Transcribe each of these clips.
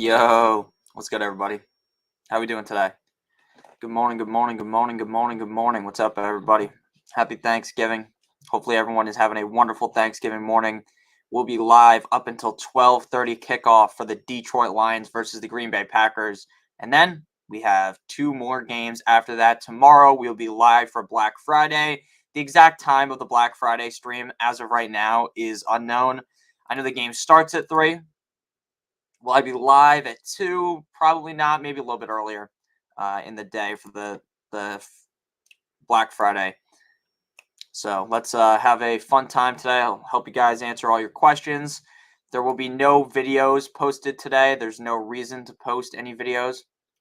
Yo, what's good, everybody? How we doing today? Good morning, good morning, good morning, good morning, good morning. What's up, everybody? Happy Thanksgiving. Hopefully everyone is having a wonderful Thanksgiving morning. We'll be live up until 12:30 kickoff for the Detroit Lions versus the Green Bay Packers. And then we have two more games after that. Tomorrow we'll be live for Black Friday. The exact time of the Black Friday stream as of right now is unknown. I know the game starts at 3. Will I be live at 2? Probably not. Maybe a little bit earlier in the day for the Black Friday. So let's have a fun time today. I'll help you guys answer all your questions. There will be no videos posted today. There's no reason to post any videos.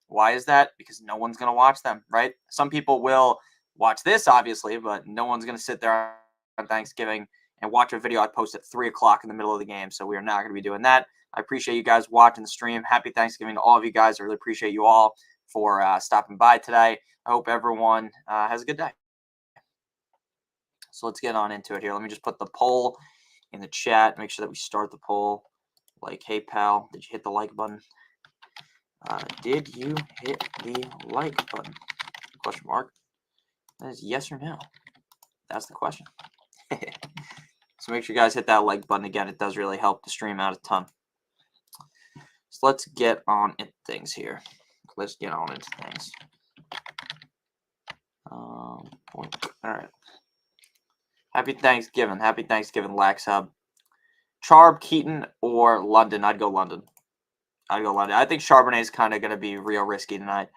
Why is that? Because no one's going to watch them, right? Some people will watch this, obviously, but no one's going to sit there on Thanksgiving and watch a video I post at 3 o'clock in the middle of the game. So we are not going to be doing that. I appreciate you guys watching the stream. Happy Thanksgiving to all of you guys. I really appreciate you all for stopping by today. I hope everyone has a good day. So let's get on into it here. Let me just put the poll in the chat. Make sure that we start the poll. Like, hey, pal, did you hit the like button? Did you hit the like button? Question mark. That is yes or no. That's the question. So make sure you guys hit that like button again. It does really help the stream out a ton. So let's get on into things here. Let's get on into things. All right. Happy Thanksgiving. Happy Thanksgiving, Lax Hub. Charb, Keaton, or London? I'd go London. I think Charbonnet is kind of going to be real risky tonight.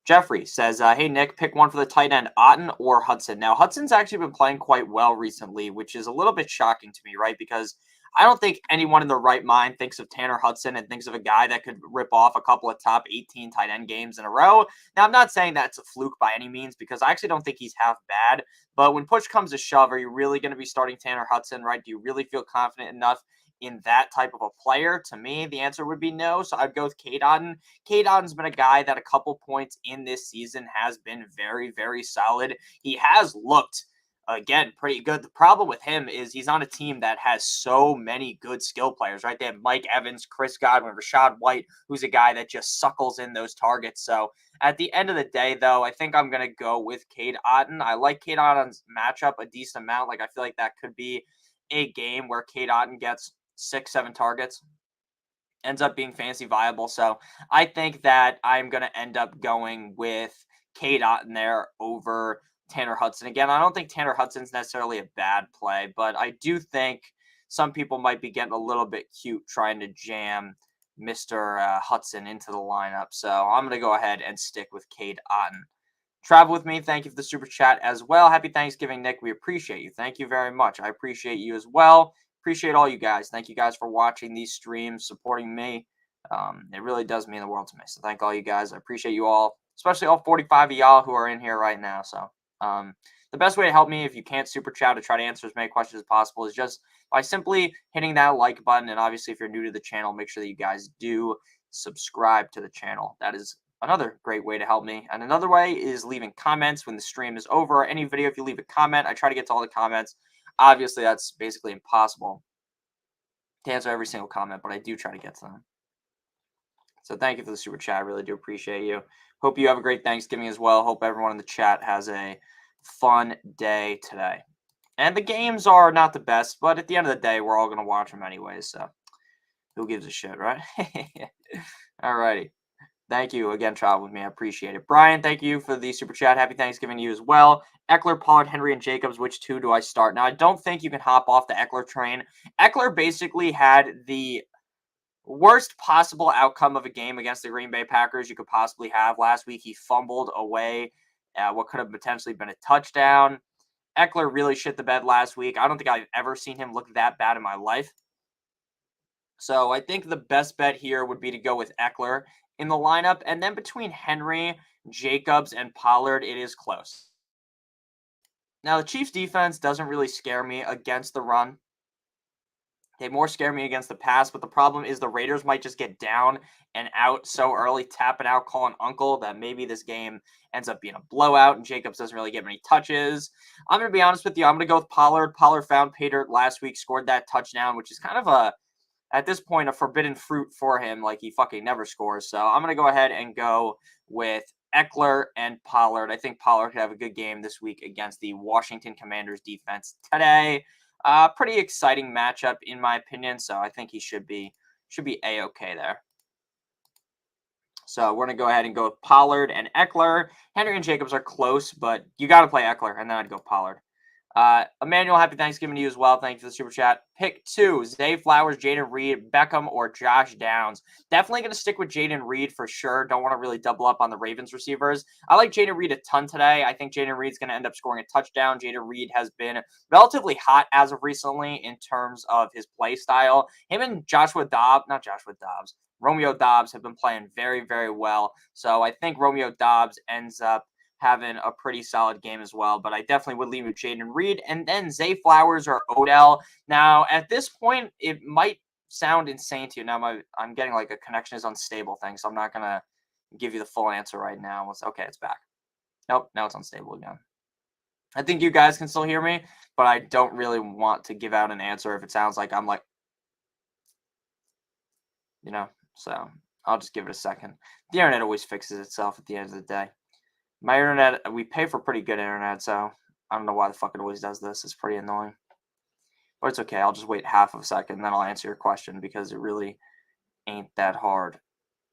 Jeffrey says, hey, Nick, pick one for the tight end, Otten or Hudson. Now, Hudson's actually been playing quite well recently, which is a little bit shocking to me, right? Because I don't think anyone in their right mind thinks of Tanner Hudson and thinks of a guy that could rip off a couple of top 18 tight end games in a row. Now, I'm not saying that's a fluke by any means, because I actually don't think he's half bad. But when push comes to shove, are you really going to be starting Tanner Hudson, right? Do you really feel confident enough in that type of a player? To me, the answer would be no. So I'd go with Cade Otton. Cade Otton's been a guy that a couple points in this season has been very, very solid. He has looked, again, pretty good. The problem with him is he's on a team that has so many good skill players, right? They have Mike Evans, Chris Godwin, Rashad White, who's a guy that just suckles in those targets. So at the end of the day, though, I think I'm going to go with Cade Otton. I like Cade Otton's matchup a decent amount. Like, I feel like that could be a game where Cade Otton gets 6-7 targets, ends up being fantasy viable. So I think that I'm going to end up going with Cade Otton there over Tanner Hudson. Again, I don't think Tanner Hudson's necessarily a bad play, but I do think some people might be getting a little bit cute trying to jam Mr. Hudson into the lineup. So I'm going to go ahead and stick with Cade Otton. Travel with me. Thank you for the super chat as well. Happy Thanksgiving, Nick. We appreciate you. Thank you very much. I appreciate you as well. Appreciate all you guys. Thank you guys for watching these streams, supporting me. It really does mean the world to me. So thank all you guys. I appreciate you all, especially all 45 of y'all who are in here right now. So the best way to help me, if you can't super chat to try to answer as many questions as possible, is just by simply hitting that like button. And obviously, if you're new to the channel, make sure that you guys do subscribe to the channel. That is another great way to help me. And another way is leaving comments when the stream is over. Any video, if you leave a comment, I try to get to all the comments. Obviously, that's basically impossible to answer every single comment, but I do try to get to them. So thank you for the super chat. I really do appreciate you. Hope you have a great Thanksgiving as well. Hope everyone in the chat has a fun day today. And the games are not the best, but at the end of the day, we're all going to watch them anyways. So who gives a shit, right? All righty. Thank you again, Travel with me. I appreciate it. Brian, thank you for the super chat. Happy Thanksgiving to you as well. Eckler, Pollard, Henry, and Jacobs. Which two do I start? Now, I don't think you can hop off the Eckler train. Eckler basically had the worst possible outcome of a game against the Green Bay Packers you could possibly have. Last week, he fumbled away what could have potentially been a touchdown. Eckler really shit the bed last week. I don't think I've ever seen him look that bad in my life. So I think the best bet here would be to go with Eckler in the lineup. And then between Henry, Jacobs, and Pollard, it is close. Now, the Chiefs' defense doesn't really scare me against the run. They more scare me against the pass, but the problem is the Raiders might just get down and out so early, tapping out, calling uncle, that maybe this game ends up being a blowout and Jacobs doesn't really get many touches. I'm going to be honest with you. I'm going to go with Pollard. Pollard found pay dirt last week, scored that touchdown, which is kind of a at this point, a forbidden fruit for him, like he fucking never scores. So I'm going to go ahead and go with Eckler and Pollard. I think Pollard could have a good game this week against the Washington Commanders defense today. Pretty exciting matchup in my opinion, so I think he should be A-okay there. So we're going to go ahead and go with Pollard and Eckler. Henry and Jacobs are close, but you got to play Eckler, and then I'd go Pollard. Emmanuel, happy Thanksgiving to you as well. Thank you for the super chat. Pick 2, Zay Flowers, Jaden Reed, Beckham, or Josh Downs. Definitely going to stick with Jaden Reed for sure. Don't want to really double up on the Ravens receivers. I like Jaden Reed a ton today. I think Jaden Reed's going to end up scoring a touchdown. Jaden Reed has been relatively hot as of recently in terms of his play style. Him and Romeo Doubs have been playing very, very well. So I think Romeo Doubs ends up having a pretty solid game as well, but I definitely would leave with Jaden Reed and then Zay Flowers or Odell. Now, at this point, it might sound insane to you. Now, I'm getting like a connection is unstable thing, so I'm not going to give you the full answer right now. Okay, it's back. Nope, now it's unstable again. I think you guys can still hear me, but I don't really want to give out an answer if it sounds like I'm like, so I'll just give it a second. The internet always fixes itself at the end of the day. My internet, we pay for pretty good internet, so I don't know why the fuck it always does this. It's pretty annoying. But it's okay. I'll just wait half of a second, and then I'll answer your question because it really ain't that hard.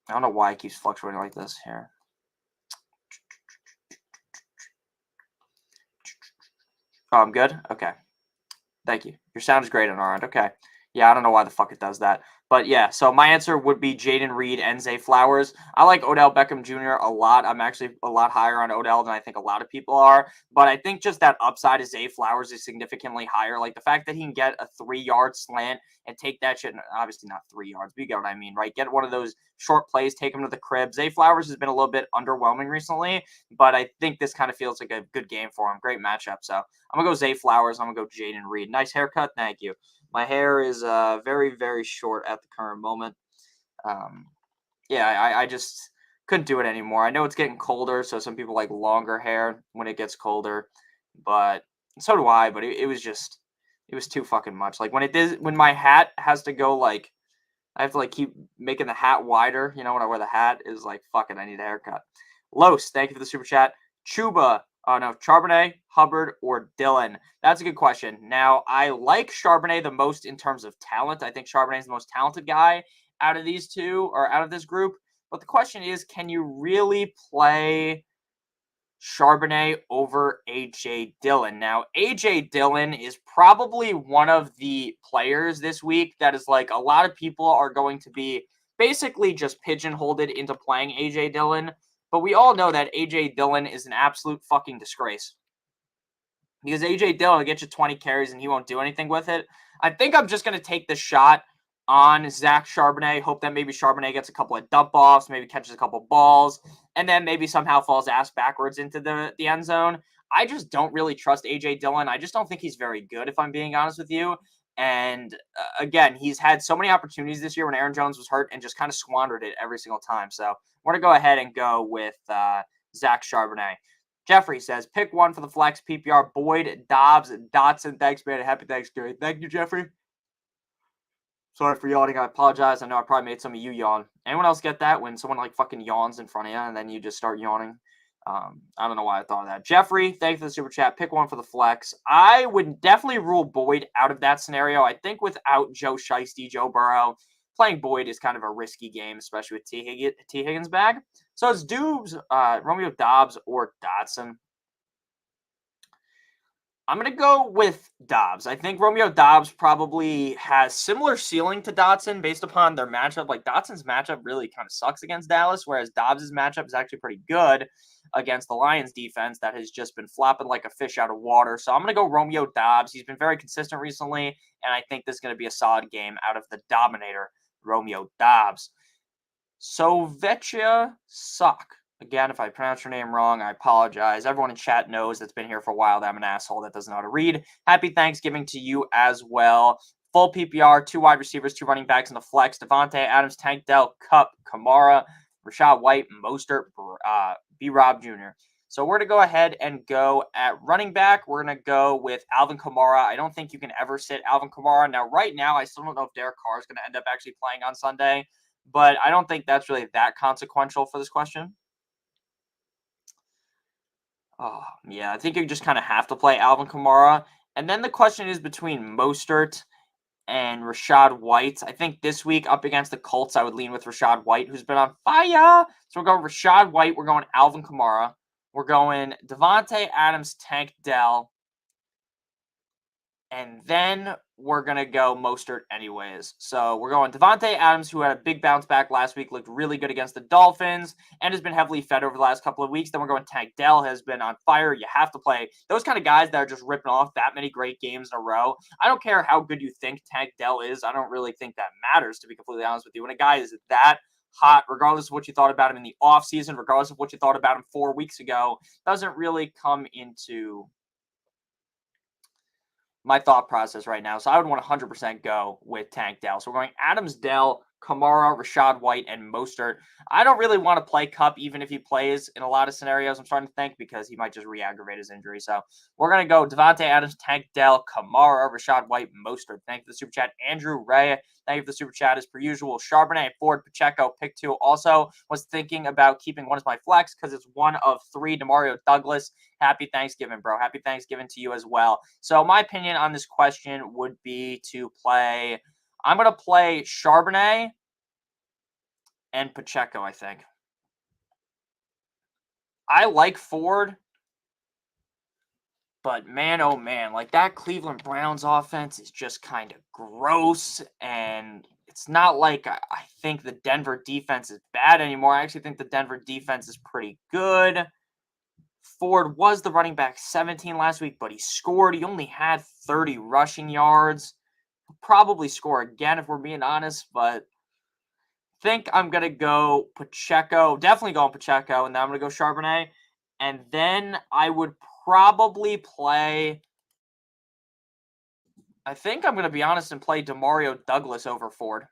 I don't know why it keeps fluctuating like this here. Oh, I'm good? Okay. Thank you. Your sound is great on our end. Okay. Yeah, I don't know why the fuck it does that. But yeah, so my answer would be Jaden Reed and Zay Flowers. I like Odell Beckham Jr. a lot. I'm actually a lot higher on Odell than I think a lot of people are. But I think just that upside of Zay Flowers is significantly higher. Like the fact that he can get a 3-yard slant and take that shit, obviously not 3 yards, but you get what I mean, right? Get one of those short plays, take him to the crib. Zay Flowers has been a little bit underwhelming recently, but I think this kind of feels like a good game for him. Great matchup. So I'm going to go Zay Flowers. I'm going to go Jaden Reed. Nice haircut. Thank you. My hair is very, very short at the current moment. Yeah, I just couldn't do it anymore. I know it's getting colder, so some people like longer hair when it gets colder, but so do I. But it was too fucking much. Like when my hat has to go like, I have to like keep making the hat wider. When I wear the hat, is like, fuck it, I need a haircut. Los, thank you for the super chat. Chuba. Oh, no, Charbonnet, Hubbard, or Dillon? That's a good question. Now, I like Charbonnet the most in terms of talent. I think Charbonnet is the most talented guy out of these two, or out of this group. But the question is, can you really play Charbonnet over A.J. Dillon? Now, A.J. Dillon is probably one of the players this week that is like a lot of people are going to be basically just pigeonholed into playing A.J. Dillon. But we all know that A.J. Dillon is an absolute fucking disgrace. Because A.J. Dillon will get you 20 carries and he won't do anything with it. I think I'm just going to take the shot on Zach Charbonnet. Hope that maybe Charbonnet gets a couple of dump-offs, maybe catches a couple balls, and then maybe somehow falls ass backwards into the end zone. I just don't really trust A.J. Dillon. I just don't think he's very good, if I'm being honest with you. And again, he's had so many opportunities this year when Aaron Jones was hurt and just kind of squandered it every single time. So we're going to go ahead and go with Zach Charbonnet. Jeffrey says, pick one for the flex PPR. Boyd, Dobbs, Dotson. Thanks, man. Happy Thanksgiving. Thank you, Jeffrey. Sorry for yawning. I apologize. I know I probably made some of you yawn. Anyone else get that when someone like fucking yawns in front of you and then you just start yawning? I don't know why I thought of that. Jeffrey, thank you for the super chat. Pick one for the flex. I would definitely rule Boyd out of that scenario. I think without Joe Shiesty, Joe Burrow, playing Boyd is kind of a risky game, especially with T. Higgins back. So it's Romeo Dobbs or Dotson. I'm going to go with Dobbs. I think Romeo Dobbs probably has similar ceiling to Dotson based upon their matchup. Like, Dotson's matchup really kind of sucks against Dallas, whereas Dobbs' matchup is actually pretty good against the Lions defense that has just been flopping like a fish out of water. So I'm going to go Romeo Dobbs. He's been very consistent recently, and I think this is going to be a solid game out of the Dominator, Romeo Dobbs. Sovetia Suck. Again, if I pronounce your name wrong, I apologize. Everyone in chat knows that's been here for a while that I'm an asshole that doesn't know how to read. Happy Thanksgiving to you as well. Full PPR, 2 wide receivers, 2 running backs in the flex. Devontae Adams, Tank Dell, Kupp, Kamara, Rachaad White, Mostert, B-Rob Jr. So we're going to go ahead and go at running back. We're going to go with Alvin Kamara. I don't think you can ever sit Alvin Kamara. Now, right now, I still don't know if Derek Carr is going to end up actually playing on Sunday, but I don't think that's really that consequential for this question. Oh, yeah, I think you just kind of have to play Alvin Kamara. And then the question is between Mostert and Rachaad White. I think this week up against the Colts, I would lean with Rachaad White, who's been on fire. So we're going Rachaad White. We're going Alvin Kamara. We're going Devontae Adams, Tank Dell. And then we're going to go Mostert anyways. So we're going Devontae Adams, who had a big bounce back last week, looked really good against the Dolphins, and has been heavily fed over the last couple of weeks. Then we're going Tank Dell, has been on fire. You have to play those kind of guys that are just ripping off that many great games in a row. I don't care how good you think Tank Dell is. I don't really think that matters, to be completely honest with you. When a guy is that hot, regardless of what you thought about him in the offseason, regardless of what you thought about him 4 weeks ago, doesn't really come into my thought process right now. So I would want to 100% go with Tank Dell. So we're going Adams, Dell, Kamara, Rachaad White, and Mostert. I don't really want to play Kupp even if he plays in a lot of scenarios, I'm starting to think, because he might just re-aggravate his injury. So we're going to go Devontae Adams, Tank Dell, Kamara, Rachaad White, Mostert. Thank you for the super chat. Andrew Ray, thank you for the super chat as per usual. Charbonnet, Ford, Pacheco, pick 2. Also was thinking about keeping one as my flex because it's one of 3, Demario Douglas. Happy Thanksgiving, bro. Happy Thanksgiving to you as well. So my opinion on this question would be to play, I'm going to play Charbonnet and Pacheco, I think. I like Ford, but man, oh man, like that Cleveland Browns offense is just kind of gross, and it's not like I think the Denver defense is bad anymore. I actually think the Denver defense is pretty good. Ford was the running back 17 last week, but he scored. He only had 30 rushing yards. He'll probably score again if we're being honest, but I think I'm going to go Pacheco. Definitely going Pacheco, and then I'm going to go Charbonnet. And then I would probably play, I think I'm going to be honest and play Demario Douglas over Ford.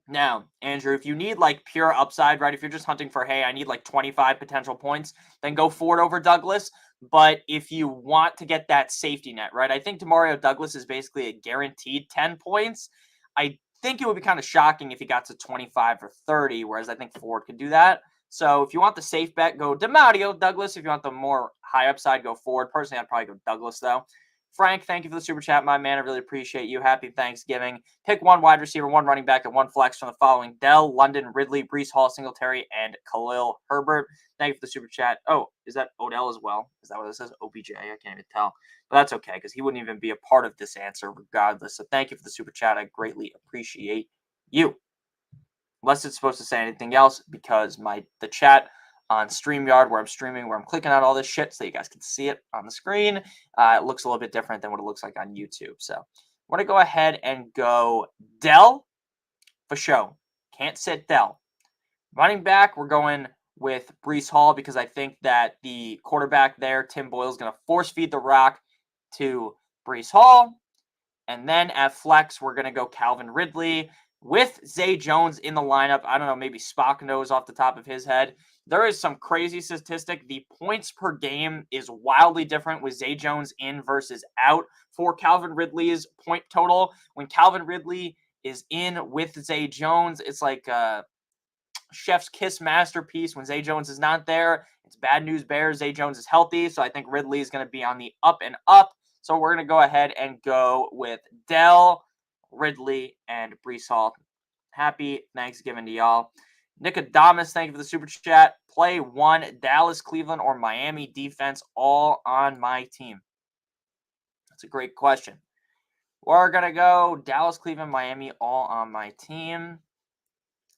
Now, Andrew, if you need like pure upside, right? If you're just hunting for, hey, I need like 25 potential points, then go Ford over Douglas. But if you want to get that safety net, right? I think Demario Douglas is basically a guaranteed 10 points. I think it would be kind of shocking if he got to 25 or 30, whereas I think Ford could do that. So if you want the safe bet, go Demario Douglas. If you want the more high upside, go Ford. Personally, I'd probably go Douglas, though. Frank, thank you for the super chat, my man. I really appreciate you. Happy Thanksgiving. Pick 1 wide receiver, 1 running back, and 1 flex from the following: Dell, London, Ridley, Breece Hall, Singletary, and Khalil Herbert. Thank you for the super chat. Oh, is that Odell as well? Is that what it says? OBJ? I can't even tell. But that's okay, because he wouldn't even be a part of this answer regardless. So thank you for the super chat. I greatly appreciate you. Unless it's supposed to say anything else, because the chat on StreamYard, where I'm streaming, where I'm clicking out all this shit so you guys can see it on the screen, it looks a little bit different than what it looks like on YouTube. So we're going to go ahead and go Dell for show. Can't sit Dell. Running back, we're going with Breece Hall because I think that the quarterback there, Tim Boyle, is going to force feed the rock to Breece Hall. And then at flex, we're going to go Calvin Ridley with Zay Jones in the lineup. I don't know, maybe Spock knows off the top of his head. There is some crazy statistic. The points per game is wildly different with Zay Jones in versus out for Calvin Ridley's point total. When Calvin Ridley is in with Zay Jones, it's like a chef's kiss masterpiece. When Zay Jones is not there, it's bad news bears. Zay Jones is healthy, so I think Ridley is going to be on the up and up. So we're going to go ahead and go with Dell, Ridley, and Breece Hall. Happy Thanksgiving to y'all. Nicodamus, thank you for the super chat. Play 1, Dallas, Cleveland, or Miami defense all on my team. That's a great question. We're going to go Dallas, Cleveland, Miami all on my team.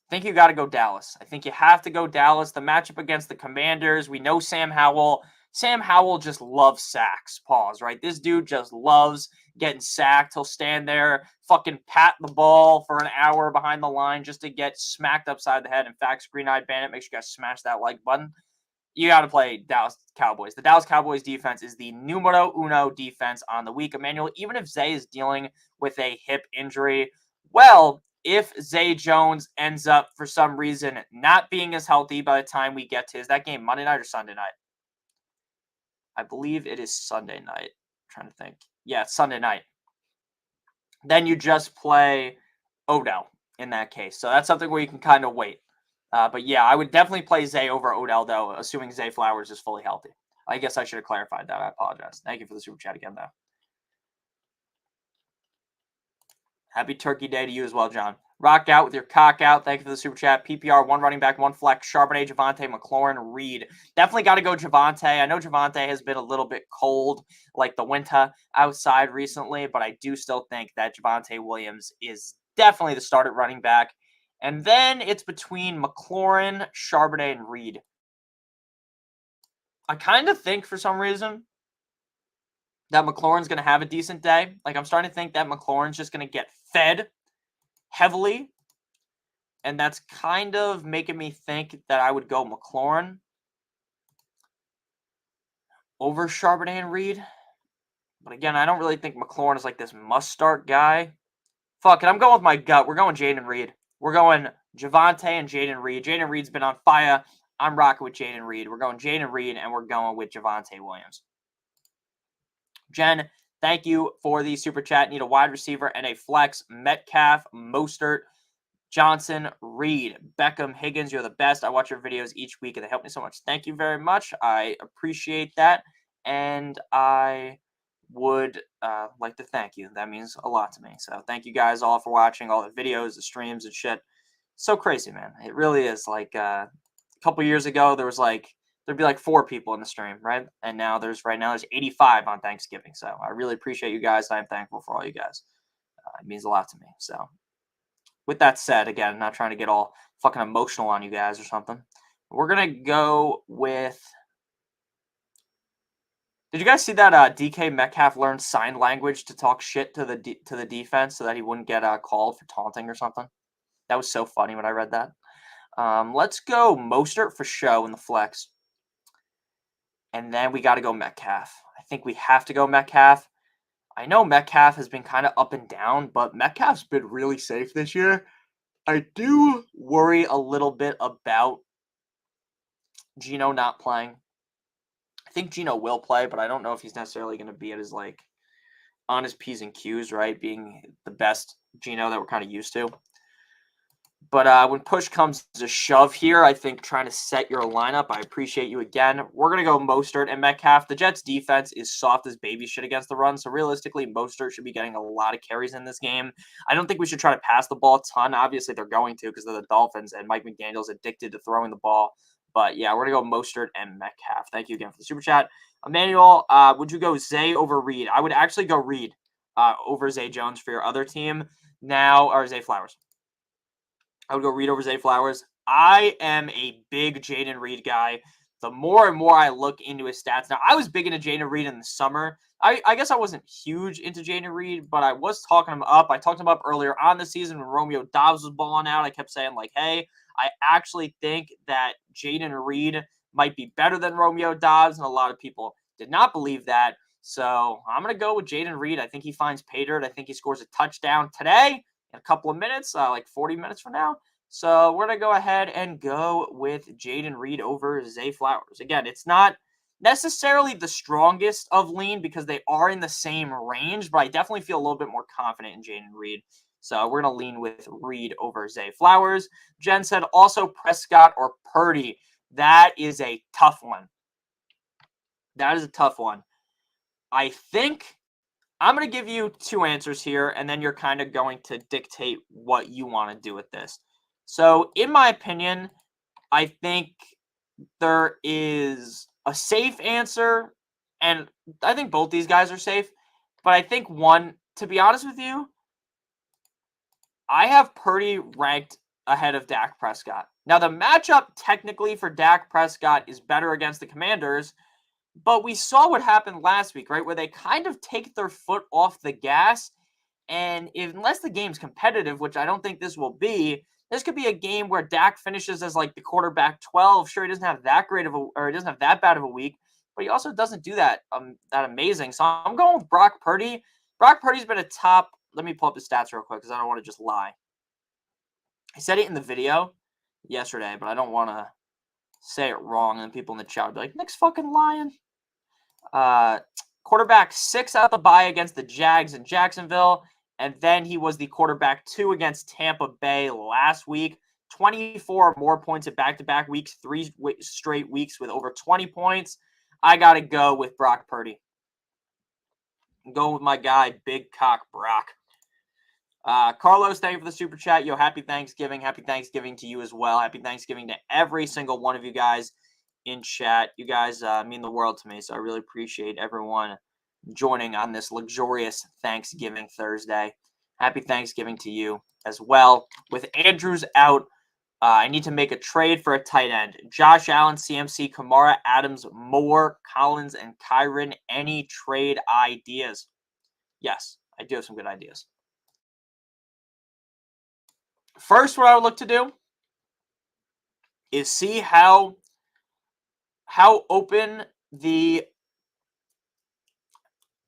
I think you got to go Dallas. I think you have to go Dallas. The matchup against the Commanders, we know Sam Howell. Sam Howell just loves sacks. Pause, right? This dude just loves getting sacked. He'll stand there, fucking pat the ball for an hour behind the line just to get smacked upside the head. In fact, Green-Eyed Bandit, make sure you guys smash that like button. You got to play Dallas Cowboys. The Dallas Cowboys defense is the numero uno defense on the week. Emmanuel, even if Zay is dealing with a hip injury, well, if Zay Jones ends up, for some reason, not being as healthy by the time we get to, is that game Monday night or Sunday night? I believe it is Sunday night. I'm trying to think. Yeah, it's Sunday night. Then you just play Odell in that case. So that's something where you can kind of wait. But yeah, I would definitely play Zay over Odell, though, assuming Zay Flowers is fully healthy. I guess I should have clarified that. I apologize. Thank you for the super chat again, though. Happy Turkey Day to you as well, John. Rock out with your cock out. Thank you for the super chat. PPR, 1 running back, 1 flex. Charbonnet, Javonte, McLaurin, Reed. Definitely got to go Javonte. I know Javonte has been a little bit cold, like the winter outside recently, but I do still think that Javonte Williams is definitely the starter running back. And then it's between McLaurin, Charbonnet, and Reed. I kind of think for some reason that McLaurin's going to have a decent day. Like, I'm starting to think that McLaurin's just going to get fed heavily. And that's kind of making me think that I would go McLaurin over Charbonnet and Reed. But again, I don't really think McLaurin is like this must-start guy. Fuck it, I'm going with my gut. We're going Jaden Reed. We're going Javonte and Jaden Reed. Jaden Reed's been on fire. I'm rocking with Jaden Reed. We're going Jaden Reed, and we're going with Javonte Williams. Jen, thank you for the super chat. Need a wide receiver and a flex. Metcalf, Mostert, Johnson, Reed, Beckham, Higgins, you're the best. I watch your videos each week, and they help me so much. Thank you very much. I appreciate that, and I would like to thank you. That means a lot to me. So thank you guys all for watching all the videos, the streams, and shit. So crazy, man. It really is. Like a couple years ago, there'd be like 4 people in the stream, right? And now there's 85 on Thanksgiving. So I really appreciate you guys. I'm thankful for all you guys. It means a lot to me. So with that said, again, not trying to get all fucking emotional on you guys or something. We're going to go with... Did you guys see that DK Metcalf learned sign language to talk shit to the defense so that he wouldn't get called for taunting or something? That was so funny when I read that. Let's go Mostert for show in the flex. And then we got to go Metcalf. I think we have to go Metcalf. I know Metcalf has been kind of up and down, but Metcalf's been really safe this year. I do worry a little bit about Geno not playing. I think Geno will play, but I don't know if he's necessarily going to be at his, like, on his P's and Q's, right? Being the best Geno that we're kind of used to. But when push comes to shove here, I think trying to set your lineup, I appreciate you again. We're going to go Mostert and Metcalf. The Jets' defense is soft as baby shit against the run, so realistically, Mostert should be getting a lot of carries in this game. I don't think we should try to pass the ball a ton. Obviously, they're going to because they're the Dolphins, and Mike McDaniel's addicted to throwing the ball. But yeah, we're going to go Mostert and Metcalf. Thank you again for the super chat. Emmanuel, would you go Zay over Reed? I would actually go Reed over Zay Jones for your other team now, or Zay Flowers. I would go Reed over Zay Flowers. I am a big Jaden Reed guy. The more and more I look into his stats. Now, I was big into Jaden Reed in the summer. I guess I wasn't huge into Jaden Reed, but I was talking him up. I talked him up earlier on the season when Romeo Doubs was balling out. I kept saying, like, hey, I actually think that Jaden Reed might be better than Romeo Doubs, and a lot of people did not believe that. So I'm going to go with Jaden Reed. I think he finds pay dirt. I think he scores a touchdown today. In a couple of minutes, like 40 minutes from now. So we're going to go ahead and go with Jaden Reed over Zay Flowers. Again, it's not necessarily the strongest of lean because they are in the same range, but I definitely feel a little bit more confident in Jaden Reed. So we're going to lean with Reed over Zay Flowers. Jen said also Prescott or Purdy. That is a tough one. That is a tough one. I think I'm going to give you 2 answers here, and then you're kind of going to dictate what you want to do with this. So, in my opinion, I think there is a safe answer, and I think both these guys are safe. But I think one, to be honest with you, I have Purdy ranked ahead of Dak Prescott. Now, the matchup technically for Dak Prescott is better against the Commanders, but we saw what happened last week, right, where they kind of take their foot off the gas. And unless the game's competitive, which I don't think this will be, this could be a game where Dak finishes as like the quarterback 12. Sure, he doesn't have that great of a, or he doesn't have that bad of a week, but he also doesn't do that amazing. So I'm going with Brock Purdy. Brock Purdy's been a top. Let me pull up the stats real quick because I don't want to just lie. I said it in the video yesterday, but I don't want to say it wrong, and people in the chat will be like, Nick's fucking lying. Quarterback 6 out the bye against the Jags in Jacksonville. And then he was the quarterback 2 against Tampa Bay last week. 24 or more points at back-to-back weeks, 3 straight weeks with over 20 points. I got to go with Brock Purdy. I'm going with my guy, Big Cock Brock. Carlos, thank you for the super chat. Yo, happy Thanksgiving. Happy Thanksgiving to you as well. Happy Thanksgiving to every single one of you guys in chat. You guys mean the world to me, so I really appreciate everyone joining on this luxurious Thanksgiving Thursday. Happy Thanksgiving to you as well. With Andrews out, I need to make a trade for a tight end. Josh Allen, CMC, Kamara, Adams, Moore, Collins, and Kyren. Any trade ideas? Yes, I do have some good ideas. First, what I would look to do is see how open the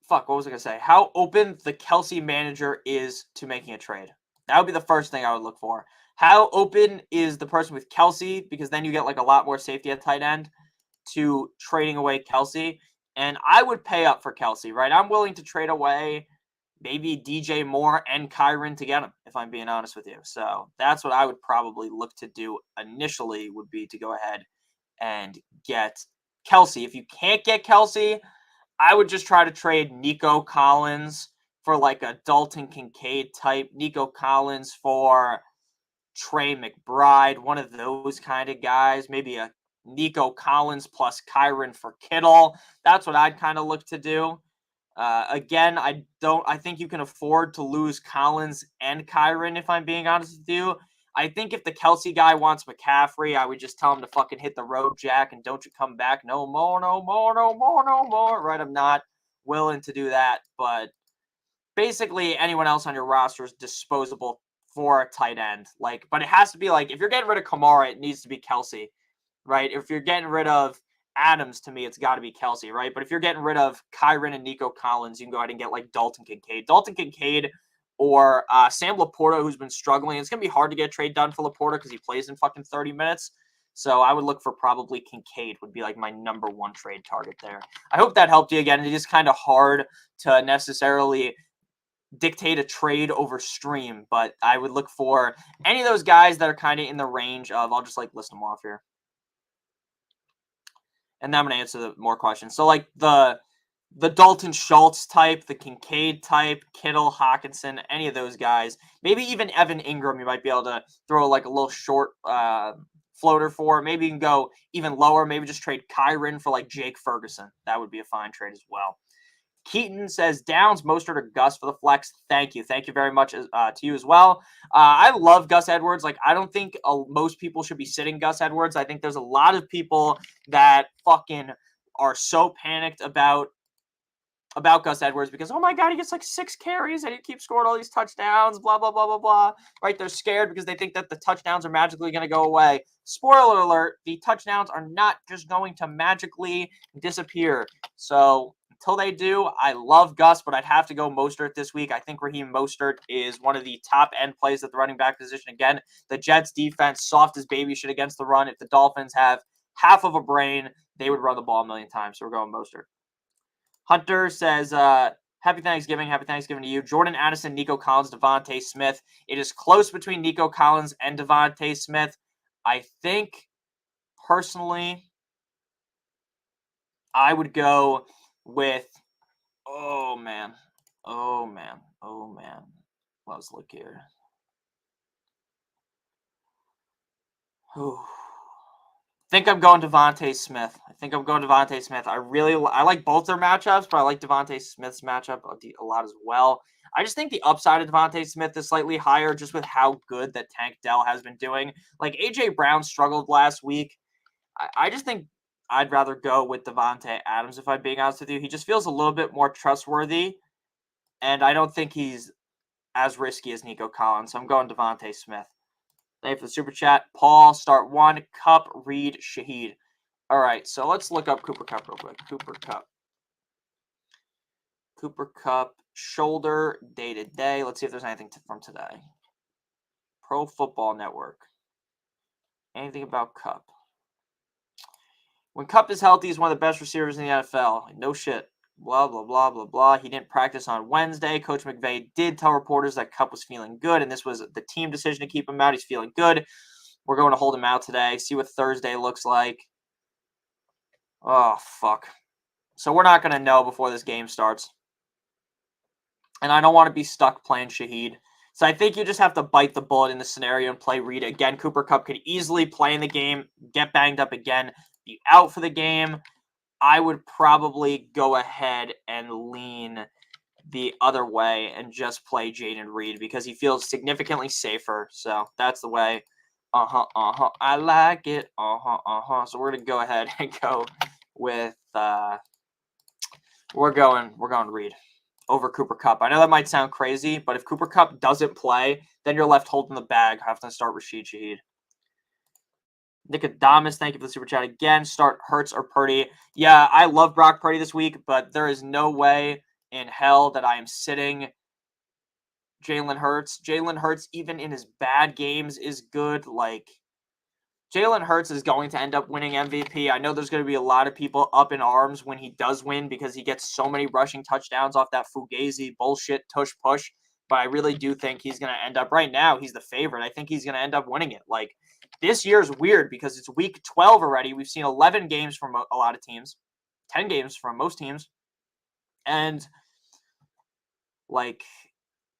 what was I going to say? How open the Kelsey manager is to making a trade. That would be the first thing I would look for. How open is the person with Kelsey? Because then you get like a lot more safety at tight end to trading away Kelsey. And I would pay up for Kelsey, right? I'm willing to trade away maybe DJ Moore and Kyren to get him, if I'm being honest with you. So that's what I would probably look to do initially, would be to go ahead and get Kelsey. If you can't get Kelsey, I would just try to trade Nico Collins for like a Dalton Kincaid type. Nico Collins for Trey McBride, one of those kind of guys. Maybe a Nico Collins plus Kyren for Kittle. That's what I'd kind of look to do. Again, I think you can afford to lose Collins and Kyren, if I'm being honest with you. I think if the Kelsey guy wants McCaffrey, I would just tell him to fucking hit the road, Jack, and don't you come back. No more, no more, no more, no more. Right? I'm not willing to do that. But basically, anyone else on your roster is disposable for a tight end. But it has to be like, if you're getting rid of Kamara, it needs to be Kelsey, right? If you're getting rid of Adams, to me, it's got to be Kelsey, right? But if you're getting rid of Kyren and Nico Collins, you can go ahead and get like Dalton Kincaid or Sam Laporta, who's been struggling. It's going to be hard to get a trade done for Laporta because he plays in fucking 30 minutes. So I would look for probably Kincaid would be like my number one trade target there. I hope that helped you again. It is kind of hard to necessarily dictate a trade over stream, but I would look for any of those guys that are kind of in the range of, I'll just like list them off here. And then I'm going to answer more questions. So like the Dalton Schultz type, the Kincaid type, Kittle, Hawkinson, any of those guys. Maybe even Evan Ingram, you might be able to throw like a little short floater for. Maybe you can go even lower. Maybe just trade Kyren for like Jake Ferguson. That would be a fine trade as well. Keaton says, Downs, Mostert, or Gus for the flex. Thank you. Thank you very much to you as well. I love Gus Edwards. Like, I don't think most people should be sitting Gus Edwards. I think there's a lot of people that fucking are so panicked about Gus Edwards because, oh my God, he gets like 6 carries and he keeps scoring all these touchdowns, blah, blah, blah, blah, blah. Right? They're scared because they think that the touchdowns are magically going to go away. Spoiler alert, the touchdowns are not just going to magically disappear. So until they do, I love Gus, but I'd have to go Mostert this week. I think Raheem Mostert is one of the top end plays at the running back position. Again, the Jets defense, soft as baby shit against the run. If the Dolphins have half of a brain, they would run the ball a million times. So we're going Mostert. Hunter says, happy Thanksgiving. Happy Thanksgiving to you. Jordan Addison, Nico Collins, Devontae Smith. It is close between Nico Collins and Devontae Smith. I think, personally, I would go with, let's look here. I think I'm going Devontae Smith. I like both their matchups, but I like Devontae Smith's matchup a lot as well. I just think the upside of Devontae Smith is slightly higher just with how good that Tank Dell has been doing. Like, A.J. Brown struggled last week. I just think I'd rather go with Devontae Adams, if I'm being honest with you. He just feels a little bit more trustworthy, and I don't think he's as risky as Nico Collins, so I'm going Devontae Smith. Thank you for the super chat. Paul, start 1. Cup, Reed, Shaheed. All right, so let's look up Cooper Kupp real quick. Cooper Kupp, shoulder, day-to-day. Let's see if there's anything from today. Pro Football Network. Anything about Kupp? When Kupp is healthy, he's one of the best receivers in the NFL. No shit. Blah, blah, blah, blah, blah. He didn't practice on Wednesday. Coach McVay did tell reporters that Kupp was feeling good, and this was the team decision to keep him out. He's feeling good. We're going to hold him out today. See what Thursday looks like. Oh, fuck. So we're not going to know before this game starts. And I don't want to be stuck playing Shaheed. So I think you just have to bite the bullet in the scenario and play Reed. Again, Cooper Kupp could easily play in the game, get banged up again, be out for the game. I would probably go ahead and lean the other way and just play Jaden Reed because he feels significantly safer. So that's the way. I like it. So we're going to go ahead and go with we're going Reed over Cooper Kupp. I know that might sound crazy, but if Cooper Kupp doesn't play, then you're left holding the bag, having to start Rashid Shaheed. Nicodamus, thank you for the super chat again. Start Hurts or Purdy. Yeah, I love Brock Purdy this week, but there is no way in hell that I am sitting Jalen Hurts. Jalen Hurts, even in his bad games, is good. Like, Jalen Hurts is going to end up winning MVP. I know there's going to be a lot of people up in arms when he does win because he gets so many rushing touchdowns off that Fugazi bullshit tush push. But I really do think he's going to end up, right now, he's the favorite. I think he's going to end up winning it. Like, this year's weird because it's week 12 already. We've seen 11 games from a lot of teams, 10 games from most teams. And, like,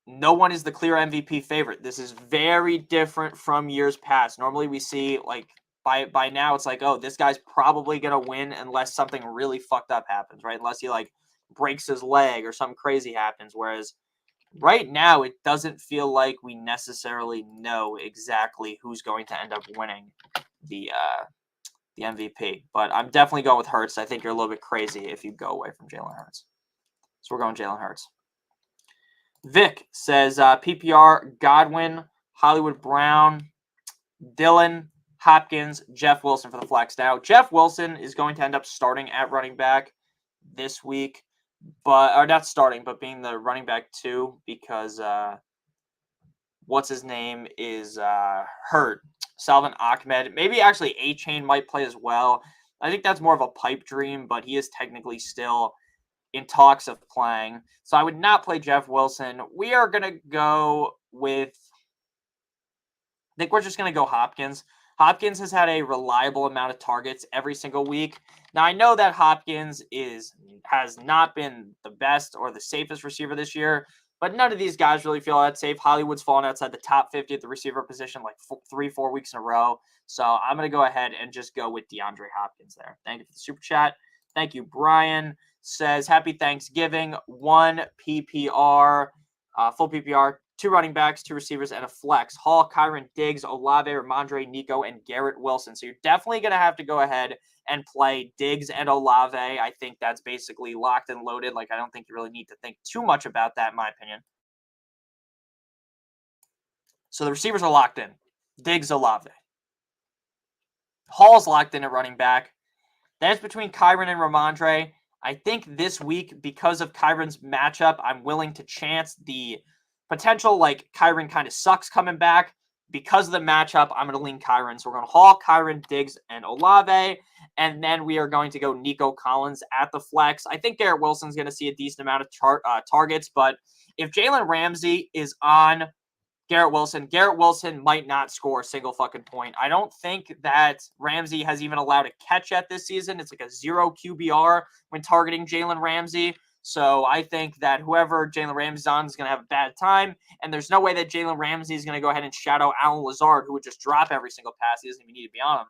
no one is the clear MVP favorite. This is very different from years past. Normally we see, like, by now it's like, oh, this guy's probably going to win unless something really fucked up happens, right? Unless he, like, breaks his leg or something crazy happens. Whereas right now it doesn't feel like we necessarily know exactly who's going to end up winning the MVP. But I'm definitely going with Hurts. I think you're a little bit crazy if you go away from Jalen Hurts. So we're going Jalen Hurts. Vic says PPR, Godwin, Hollywood Brown, Dylan, Hopkins, Jeff Wilson for the flex. Now, Jeff Wilson is going to end up starting at running back this week, or not starting, but being the running back too, because what's his name is hurt. Salvin Ahmed. Maybe actually A-Chain might play as well. I think that's more of a pipe dream, but he is technically still in talks of playing. So I would not play Jeff Wilson. We are going to go with, I think we're just going to go Hopkins. Hopkins has had a reliable amount of targets every single week. Now, I know that Hopkins has not been the best or the safest receiver this year, but none of these guys really feel that safe. Hollywood's fallen outside the top 50 at the receiver position like 3-4 weeks in a row. So I'm going to go ahead and just go with DeAndre Hopkins there. Thank you for the super chat. Thank you, Brian. Says, happy Thanksgiving. 1 PPR, full PPR, 2 running backs, 2 receivers, and a flex. Hall, Kyron, Diggs, Olave, Ramondre, Nico, and Garrett Wilson. So you're definitely going to have to go ahead and play Diggs and Olave. I think that's basically locked and loaded. Like, I don't think you really need to think too much about that, in my opinion. So the receivers are locked in. Diggs, Olave. Hall's locked in at running back. Then it's between Kyron and Ramondre. I think this week, because of Kyron's matchup, I'm willing to chance the potential, like, Kyron kind of sucks coming back. Because of the matchup, I'm going to lean Kyron. So we're going to Hall, Kyron, Diggs, and Olave. And then we are going to go Nico Collins at the flex. I think Garrett Wilson's going to see a decent amount of targets. But if Jalen Ramsey is on Garrett Wilson might not score a single fucking point. I don't think that Ramsey has even allowed a catch yet this season. It's like a 0 QBR when targeting Jalen Ramsey. So I think that whoever Jalen Ramsey's on is going to have a bad time. And there's no way that Jalen Ramsey is going to go ahead and shadow Allen Lazard, who would just drop every single pass. He doesn't even need to be on him.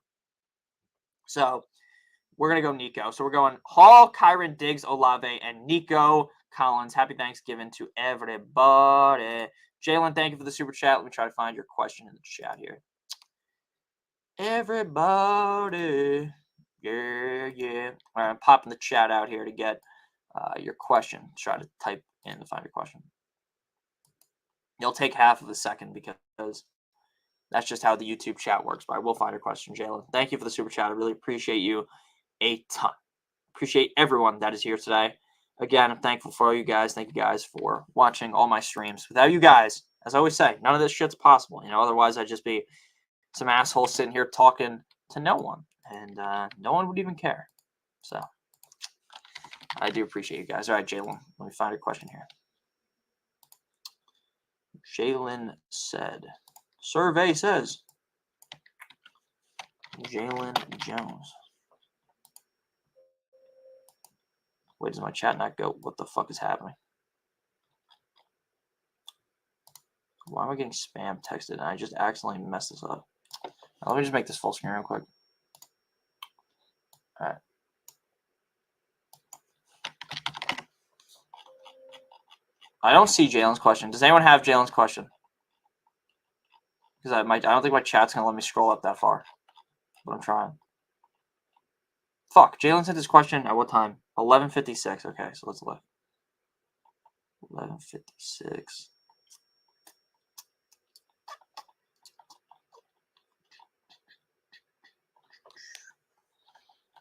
So we're going to go Nico. So we're going Hall, Kyron, Diggs, Olave, and Nico Collins. Happy Thanksgiving to everybody. Jalen, thank you for the super chat. Let me try to find your question in the chat here. Everybody. Yeah. All right, I'm popping the chat out here to get your question. Try to type in to find your question. You'll take half of a second because that's just how the YouTube chat works. But I will find your question, Jalen. Thank you for the super chat. I really appreciate you a ton. Appreciate everyone that is here today. Again, I'm thankful for all you guys. Thank you guys for watching all my streams. Without you guys, as I always say, none of this shit's possible. Otherwise I'd just be some asshole sitting here talking to no one. and no one would even care. So I do appreciate you guys. All right, Jalen, let me find a question here. Jalen said, survey says, Jalen Jones. Wait, does my chat not go? What the fuck is happening? Why am I getting spam texted? And I just accidentally messed this up. Now, let me just make this full screen real quick. All right. I don't see Jalen's question. Does anyone have Jalen's question? Because I don't think my chat's gonna let me scroll up that far. But I'm trying. Fuck. Jalen sent his question at what time? 11:56. Okay, so let's look. 11:56.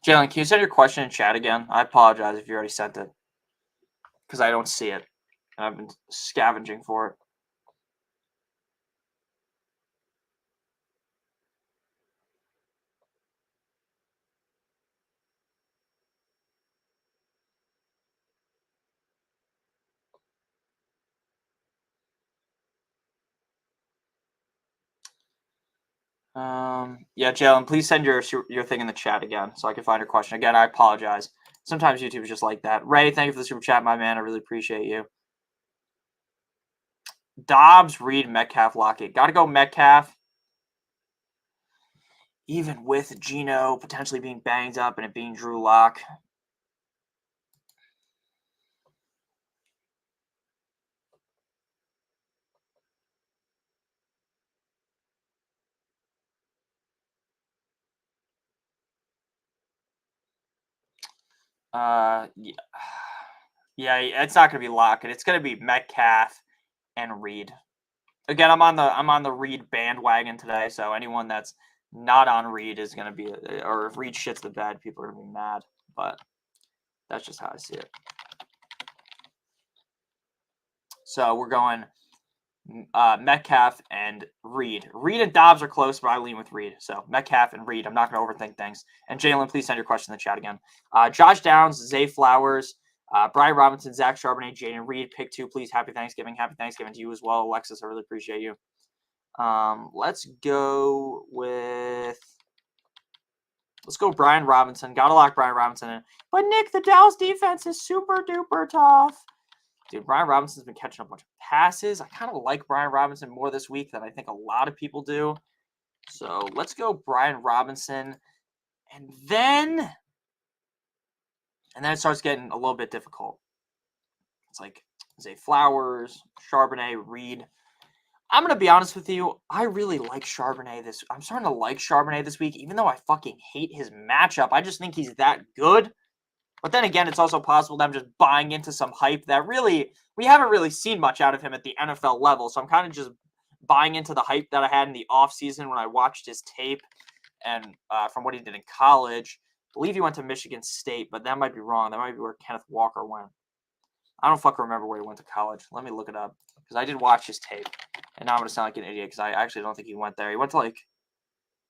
Jalen, can you send your question in chat again? I apologize if you already sent it. Because I don't see it. And I've been scavenging for it. Yeah, Jalen, please send your thing in the chat again so I can find your question. Again, I apologize. Sometimes YouTube is just like that. Ray, thank you for the super chat, my man. I really appreciate you. Dobbs, Reed, Metcalf, Lockett. Got to go Metcalf. Even with Geno potentially being banged up and it being Drew Lock. Yeah, it's not going to be Lockett. It's going to be Metcalf and Reed. Again, I'm on the Reed bandwagon today, so anyone that's not on Reed is going to be, or if Reed shits the bed, people are going to be mad. But that's just how I see it. So we're going Metcalf and Reed. Reed and Dobbs are close, but I lean with Reed. So Metcalf and Reed. I'm not going to overthink things. And Jalen, please send your question in the chat again. Josh Downs, Zay Flowers, Brian Robinson, Zach Charbonnet, Jaden Reed. Pick two, please. Happy Thanksgiving. Happy Thanksgiving to you as well, Alexis. I really appreciate you. Let's go Brian Robinson. Gotta lock Brian Robinson in. But Nick, the Dallas defense is super duper tough. Dude, Brian Robinson's been catching a bunch of passes. I kind of like Brian Robinson more this week than I think a lot of people do. So let's go Brian Robinson. And then it starts getting a little bit difficult. It's like Zay Flowers, Charbonnet, Reed. I'm going to be honest with you. I really like Charbonnet I'm starting to like Charbonnet this week, even though I fucking hate his matchup. I just think he's that good. But then again, it's also possible that I'm just buying into some hype that really, we haven't really seen much out of him at the NFL level. So I'm kind of just buying into the hype that I had in the offseason when I watched his tape and from what he did in college. I believe he went to Michigan State, but that might be wrong. That might be where Kenneth Walker went. I don't fucking remember where he went to college. Let me look it up because I did watch his tape. And now I'm going to sound like an idiot because I actually don't think he went there. He went to like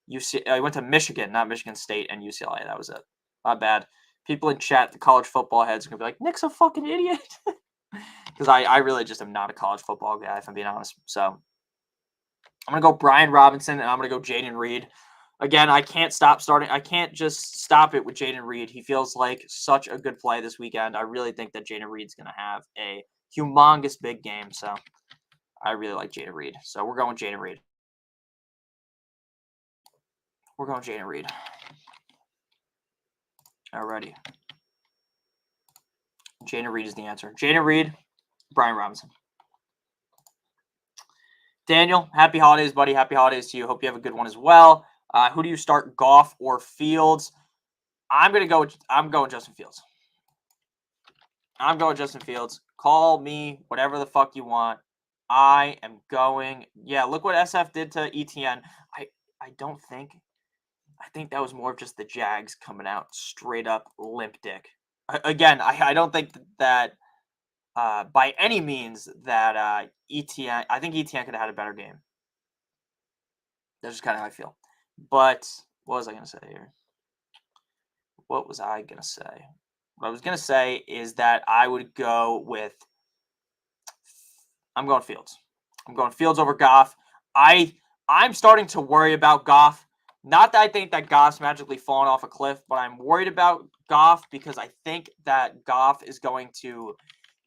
he went to Michigan, not Michigan State and UCLA. That was it. My bad. People in chat, the college football heads, are going to be like, Nick's a fucking idiot. Because I really just am not a college football guy, if I'm being honest. So I'm going to go Brian Robinson, and I'm going to go Jaden Reed. Again, I can't just stop it with Jaden Reed. He feels like such a good play this weekend. I really think that Jaden Reed's going to have a humongous big game. So I really like Jaden Reed. So we're going Jaden Reed. We're going Jaden Reed. Alrighty. Jaden Reed is the answer. Jaden Reed, Brian Robinson. Daniel, happy holidays, buddy. Happy holidays to you. Hope you have a good one as well. Who do you start, Goff or Fields? I'm going Justin Fields. I'm going Justin Fields. Call me whatever the fuck you want. I am going. Yeah, look what SF did to ETN. I think that was more of just the Jags coming out straight up limp dick. Again, I don't think that by any means that ETN. I think ETN could have had a better game. That's just kind of how I feel. But what was I going to say here? what was I going to say? What I was going to say is that I would go with, I'm going Fields. I'm going Fields over Goff. I'm starting to worry about Goff. Not that I think that Goff's magically fallen off a cliff, but I'm worried about Goff because I think that Goff is going to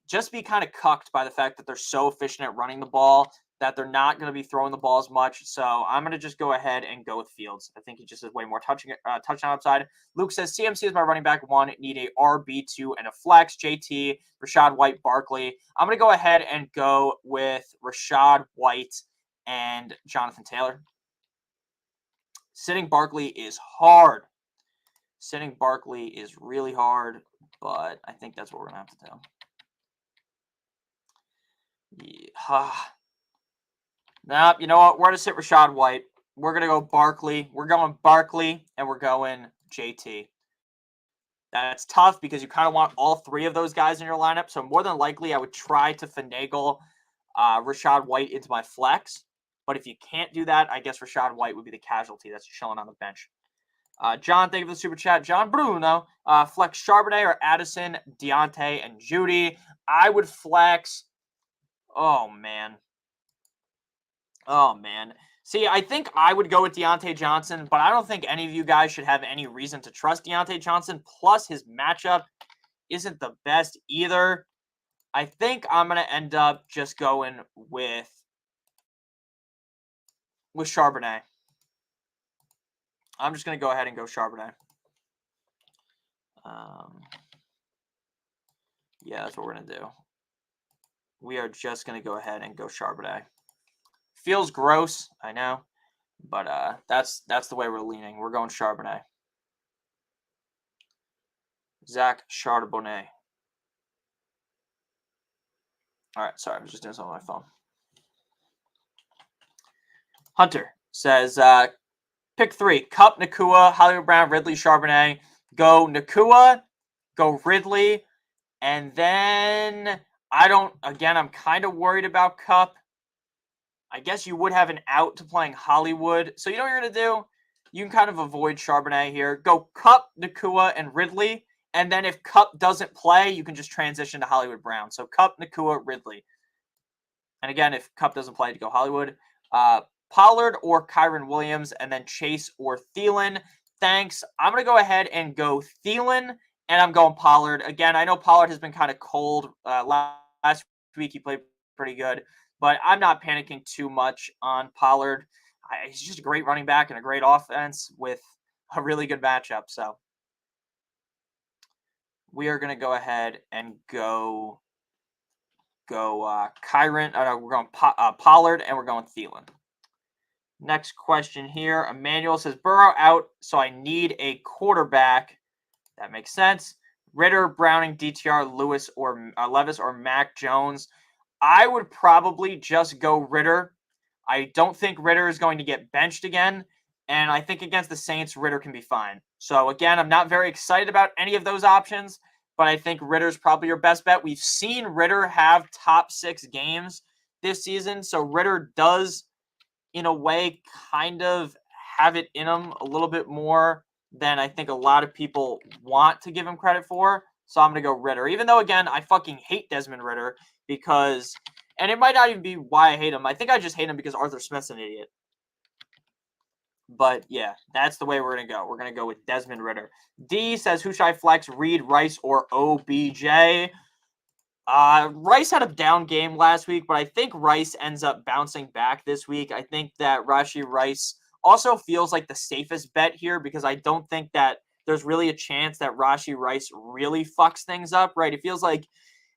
just be kind of cucked by the fact that they're so efficient at running the ball that they're not going to be throwing the ball as much. So I'm going to just go ahead and go with Fields. I think he just has way more touchdown upside. Luke says, CMC is my running back 1, need a RB2 and a flex. JT, Rachaad White, Barkley. I'm going to go ahead and go with Rachaad White and Jonathan Taylor. Sitting Barkley is hard. Sitting Barkley is really hard, but I think that's what we're going to have to do. Yeah. Nope, you know what? We're going to sit Rachaad White. We're going to go Barkley. We're going Barkley, and we're going JT. That's tough because you kind of want all 3 of those guys in your lineup. So more than likely, I would try to finagle Rachaad White into my flex. But if you can't do that, I guess Rachaad White would be the casualty that's chilling on the bench. John, thank you for the super chat. John Bruno, flex Charbonnet or Addison, Deontay, and Judy. I would flex. Oh, man. See, I think I would go with Deontay Johnson, but I don't think any of you guys should have any reason to trust Deontay Johnson. Plus, his matchup isn't the best either. I think I'm going to end up just going with Charbonnet. I'm just going to go ahead and go Charbonnet. Yeah, that's what we're going to do. We are just going to go ahead and go Charbonnet. Feels gross, I know, but that's the way we're leaning. We're going Charbonnet. Zach Charbonnet. All right, sorry, I was just doing something on my phone. Hunter says, pick 3. Kupp, Nacua, Hollywood Brown, Ridley, Charbonnet. Go Nacua, go Ridley, and then I'm kind of worried about Kupp. I guess you would have an out to playing Hollywood. So you know what you're going to do? You can kind of avoid Charbonnet here. Go Kupp, Nacua, and Ridley. And then if Kupp doesn't play, you can just transition to Hollywood Brown. So Kupp, Nacua, Ridley. And again, if Kupp doesn't play, to go Hollywood. Pollard or Kyron Williams, and then Chase or Thielen. Thanks. I'm going to go ahead and go Thielen, and I'm going Pollard. Again, I know Pollard has been kind of cold. Last week he played pretty good, but I'm not panicking too much on Pollard. He's just a great running back and a great offense with a really good matchup. So we are going to go ahead and go Kyron. We're going Pollard, and we're going Thielen. Next question here. Emmanuel says, Burrow out, so I need a quarterback. That makes sense. Ritter, Browning, DTR, Levis, or Mac Jones. I would probably just go Ritter. I don't think Ritter is going to get benched again, and I think against the Saints, Ritter can be fine. So, again, I'm not very excited about any of those options, but I think Ritter's probably your best bet. We've seen Ritter have top 6 games this season, so Ritter does, in a way, kind of have it in him a little bit more than I think a lot of people want to give him credit for. So I'm going to go Ritter. Even though, again, I fucking hate Desmond Ritter because, and it might not even be why I hate him. I think I just hate him because Arthur Smith's an idiot. But, yeah, that's the way we're going to go. We're going to go with Desmond Ritter. D says, who should I flex, Reed, Rice, or OBJ? Rice had a down game last week, but I think Rice ends up bouncing back this week. I think that Rashee Rice also feels like the safest bet here because I don't think that there's really a chance that Rashee Rice really fucks things up, right? It feels like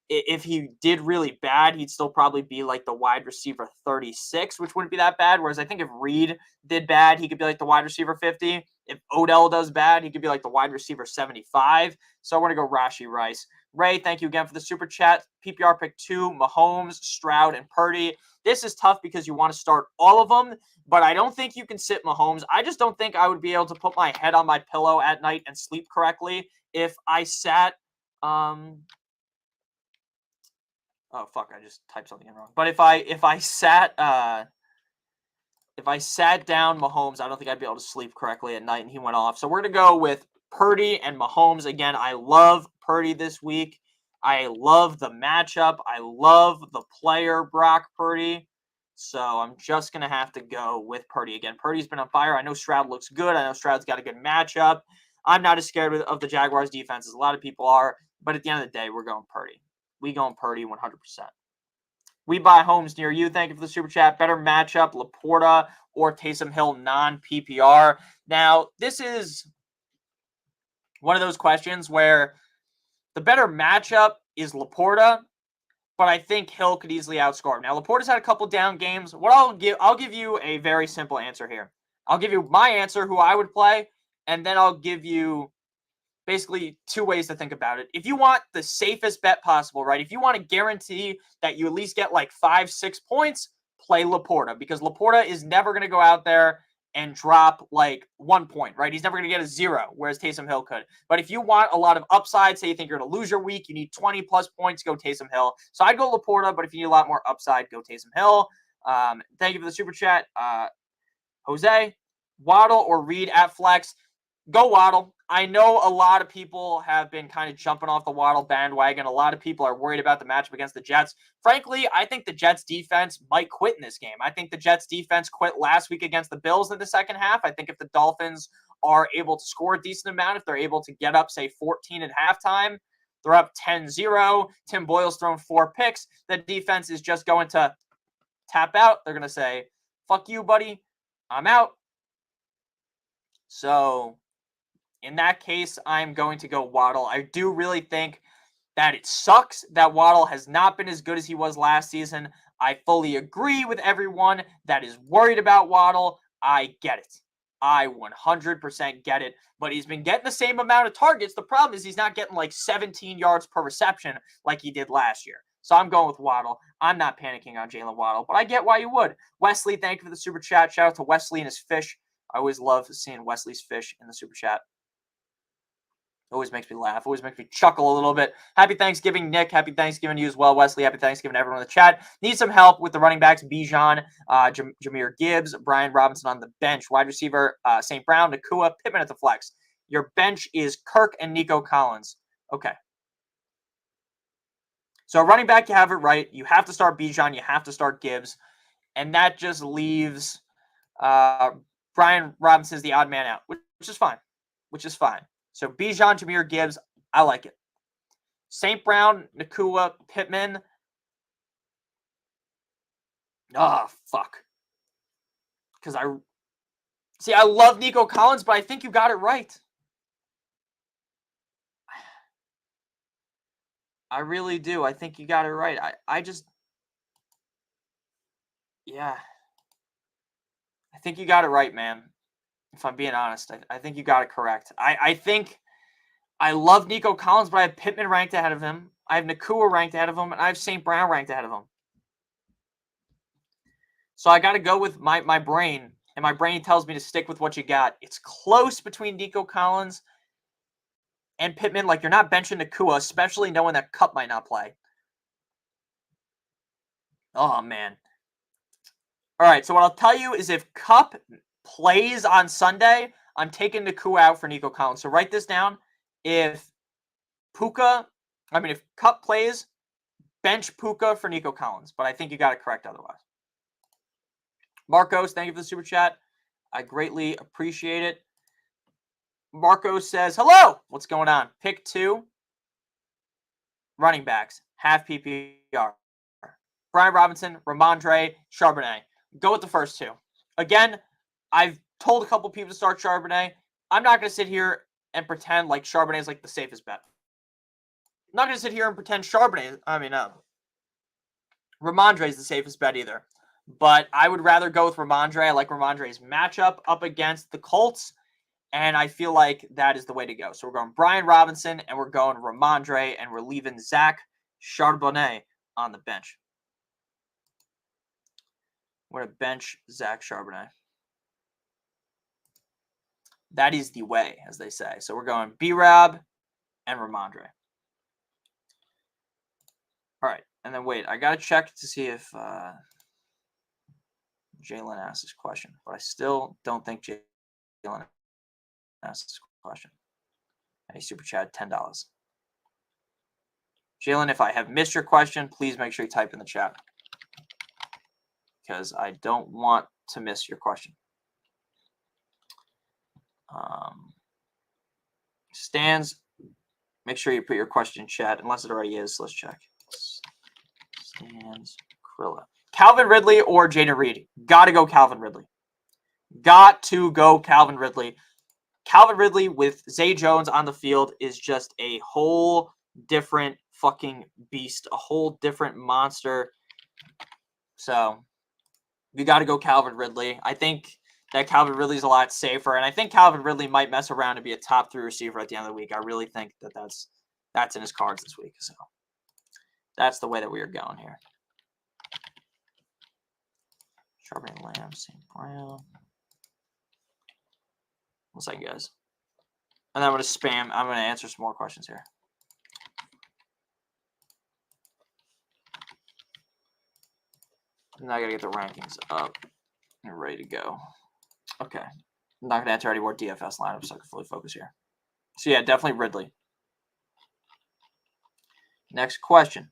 if he did really bad, he'd still probably be like the wide receiver 36, which wouldn't be that bad. Whereas I think if Reed did bad, he could be like the wide receiver 50. If Odell does bad, he could be like the wide receiver 75. So we're going to go Rashee Rice. Ray, thank you again for the super chat. PPR pick 2, Mahomes, Stroud, and Purdy. This is tough because you want to start all of them, but I don't think you can sit Mahomes. I just don't think I would be able to put my head on my pillow at night and sleep correctly if I sat oh fuck, I just typed something in wrong. But if I sat down Mahomes, I don't think I'd be able to sleep correctly at night, and he went off. So we're going to go with Purdy and Mahomes. Again, I love Purdy this week. I love the matchup. I love the player, Brock Purdy. So I'm just going to have to go with Purdy again. Purdy's been on fire. I know Stroud looks good. I know Stroud's got a good matchup. I'm not as scared of the Jaguars defense as a lot of people are. But at the end of the day, we're going Purdy. We going Purdy 100%. We buy homes near you. Thank you for the super chat. Better matchup, Laporta or Taysom Hill non-PPR. Now, this is one of those questions where the better matchup is Laporta, but I think Hill could easily outscore him. Now, Laporta's had a couple down games. I'll give you a very simple answer here. I'll give you my answer, who I would play, and then I'll give you basically two ways to think about it. If you want the safest bet possible, right? If you want to guarantee that you at least get like 5-6 points, play Laporta, because Laporta is never going to go out there and drop like 1 point, right? He's never going to get a 0, whereas Taysom Hill could. But if you want a lot of upside, say you think you're going to lose your week, you need 20 plus points, go Taysom Hill. So I'd go Laporta, but if you need a lot more upside, go Taysom Hill. Thank you for the super chat. Jose, Waddle or Reed at flex? Go Waddle. I know a lot of people have been kind of jumping off the Waddle bandwagon. A lot of people are worried about the matchup against the Jets. Frankly, I think the Jets defense might quit in this game. I think the Jets defense quit last week against the Bills in the second half. I think if the Dolphins are able to score a decent amount, if they're able to get up, say, 14 at halftime, they're up 10-0. Tim Boyle's thrown 4 picks. The defense is just going to tap out. They're going to say, fuck you, buddy. I'm out. So in that case, I'm going to go Waddle. I do really think that it sucks that Waddle has not been as good as he was last season. I fully agree with everyone that is worried about Waddle. I get it. I 100% get it. But he's been getting the same amount of targets. The problem is he's not getting like 17 yards per reception like he did last year. So I'm going with Waddle. I'm not panicking on Jalen Waddle, but I get why you would. Wesley, thank you for the super chat. Shout out to Wesley and his fish. I always love seeing Wesley's fish in the super chat. Always makes me laugh. Always makes me chuckle a little bit. Happy Thanksgiving, Nick. Happy Thanksgiving to you as well, Wesley. Happy Thanksgiving to everyone in the chat. Need some help with the running backs. Bijan, Jahmyr Gibbs, Brian Robinson on the bench. Wide receiver, St. Brown, Nakua, Pittman at the flex. Your bench is Kirk and Nico Collins. Okay. So running back, you have it right. You have to start Bijan. You have to start Gibbs. And that just leaves Brian Robinson as the odd man out, which is fine. So Bijan, Jahmyr Gibbs, I like it. St. Brown, Nakua, Pittman. Oh, fuck. Because I love Nico Collins, but I think you got it right. I really do. I think you got it right. Yeah. I think you got it right, man. If I'm being honest, I think you got it correct. I think I love Nico Collins, but I have Pittman ranked ahead of him. I have Nakua ranked ahead of him, and I have St. Brown ranked ahead of him. So I got to go with my brain, and my brain tells me to stick with what you got. It's close between Nico Collins and Pittman. Like, you're not benching Nakua, especially knowing that Kupp might not play. Oh, man. All right, so what I'll tell you is if Kupp plays on Sunday, I'm taking Nakua out for Nico Collins. So write this down. If Kupp plays, bench Puka for Nico Collins. But I think you got it correct otherwise. Marcos, thank you for the super chat. I greatly appreciate it. Marcos says, hello. What's going on? Pick 2. Running backs. Half PPR. Brian Robinson, Ramondre, Charbonnet. Go with the first 2. Again, I've told a couple people to start Charbonnet. I'm not going to sit here and pretend like Charbonnet is like the safest bet. I'm not going to sit here and pretend Ramondre is the safest bet either. But I would rather go with Ramondre. I like Ramondre's matchup up against the Colts. And I feel like that is the way to go. So we're going Brian Robinson and we're going Ramondre and we're leaving Zach Charbonnet on the bench. We're going to bench Zach Charbonnet. That is the way, as they say. So we're going B-Rab and Ramondre. All right. And then wait, I got to check to see if Jalen asked this question. But I still don't think Jalen asked this question. Any super chat, $10. Jalen, if I have missed your question, please make sure you type in the chat, because I don't want to miss your question. Stans, make sure you put your question in chat, unless it already is. Let's check. Stans Krilla. Calvin Ridley or Jaden Reed? Got to go Calvin Ridley. Got to go Calvin Ridley. Calvin Ridley with Zay Jones on the field is just a whole different fucking beast, a whole different monster. So you got to go Calvin Ridley. I think that Calvin Ridley is a lot safer, and I think Calvin Ridley might mess around and be a top 3 receiver at the end of the week. I really think that that's in his cards this week. So that's the way that we are going here. Charbonnet, Lamb, St. Brown. 1 second, guys. And then I'm going to spam. I'm going to answer some more questions here. Now I got to get the rankings up and ready to go. Okay. I'm not going to enter any more DFS lineups so I can fully focus here. So, yeah, definitely Ridley. Next question.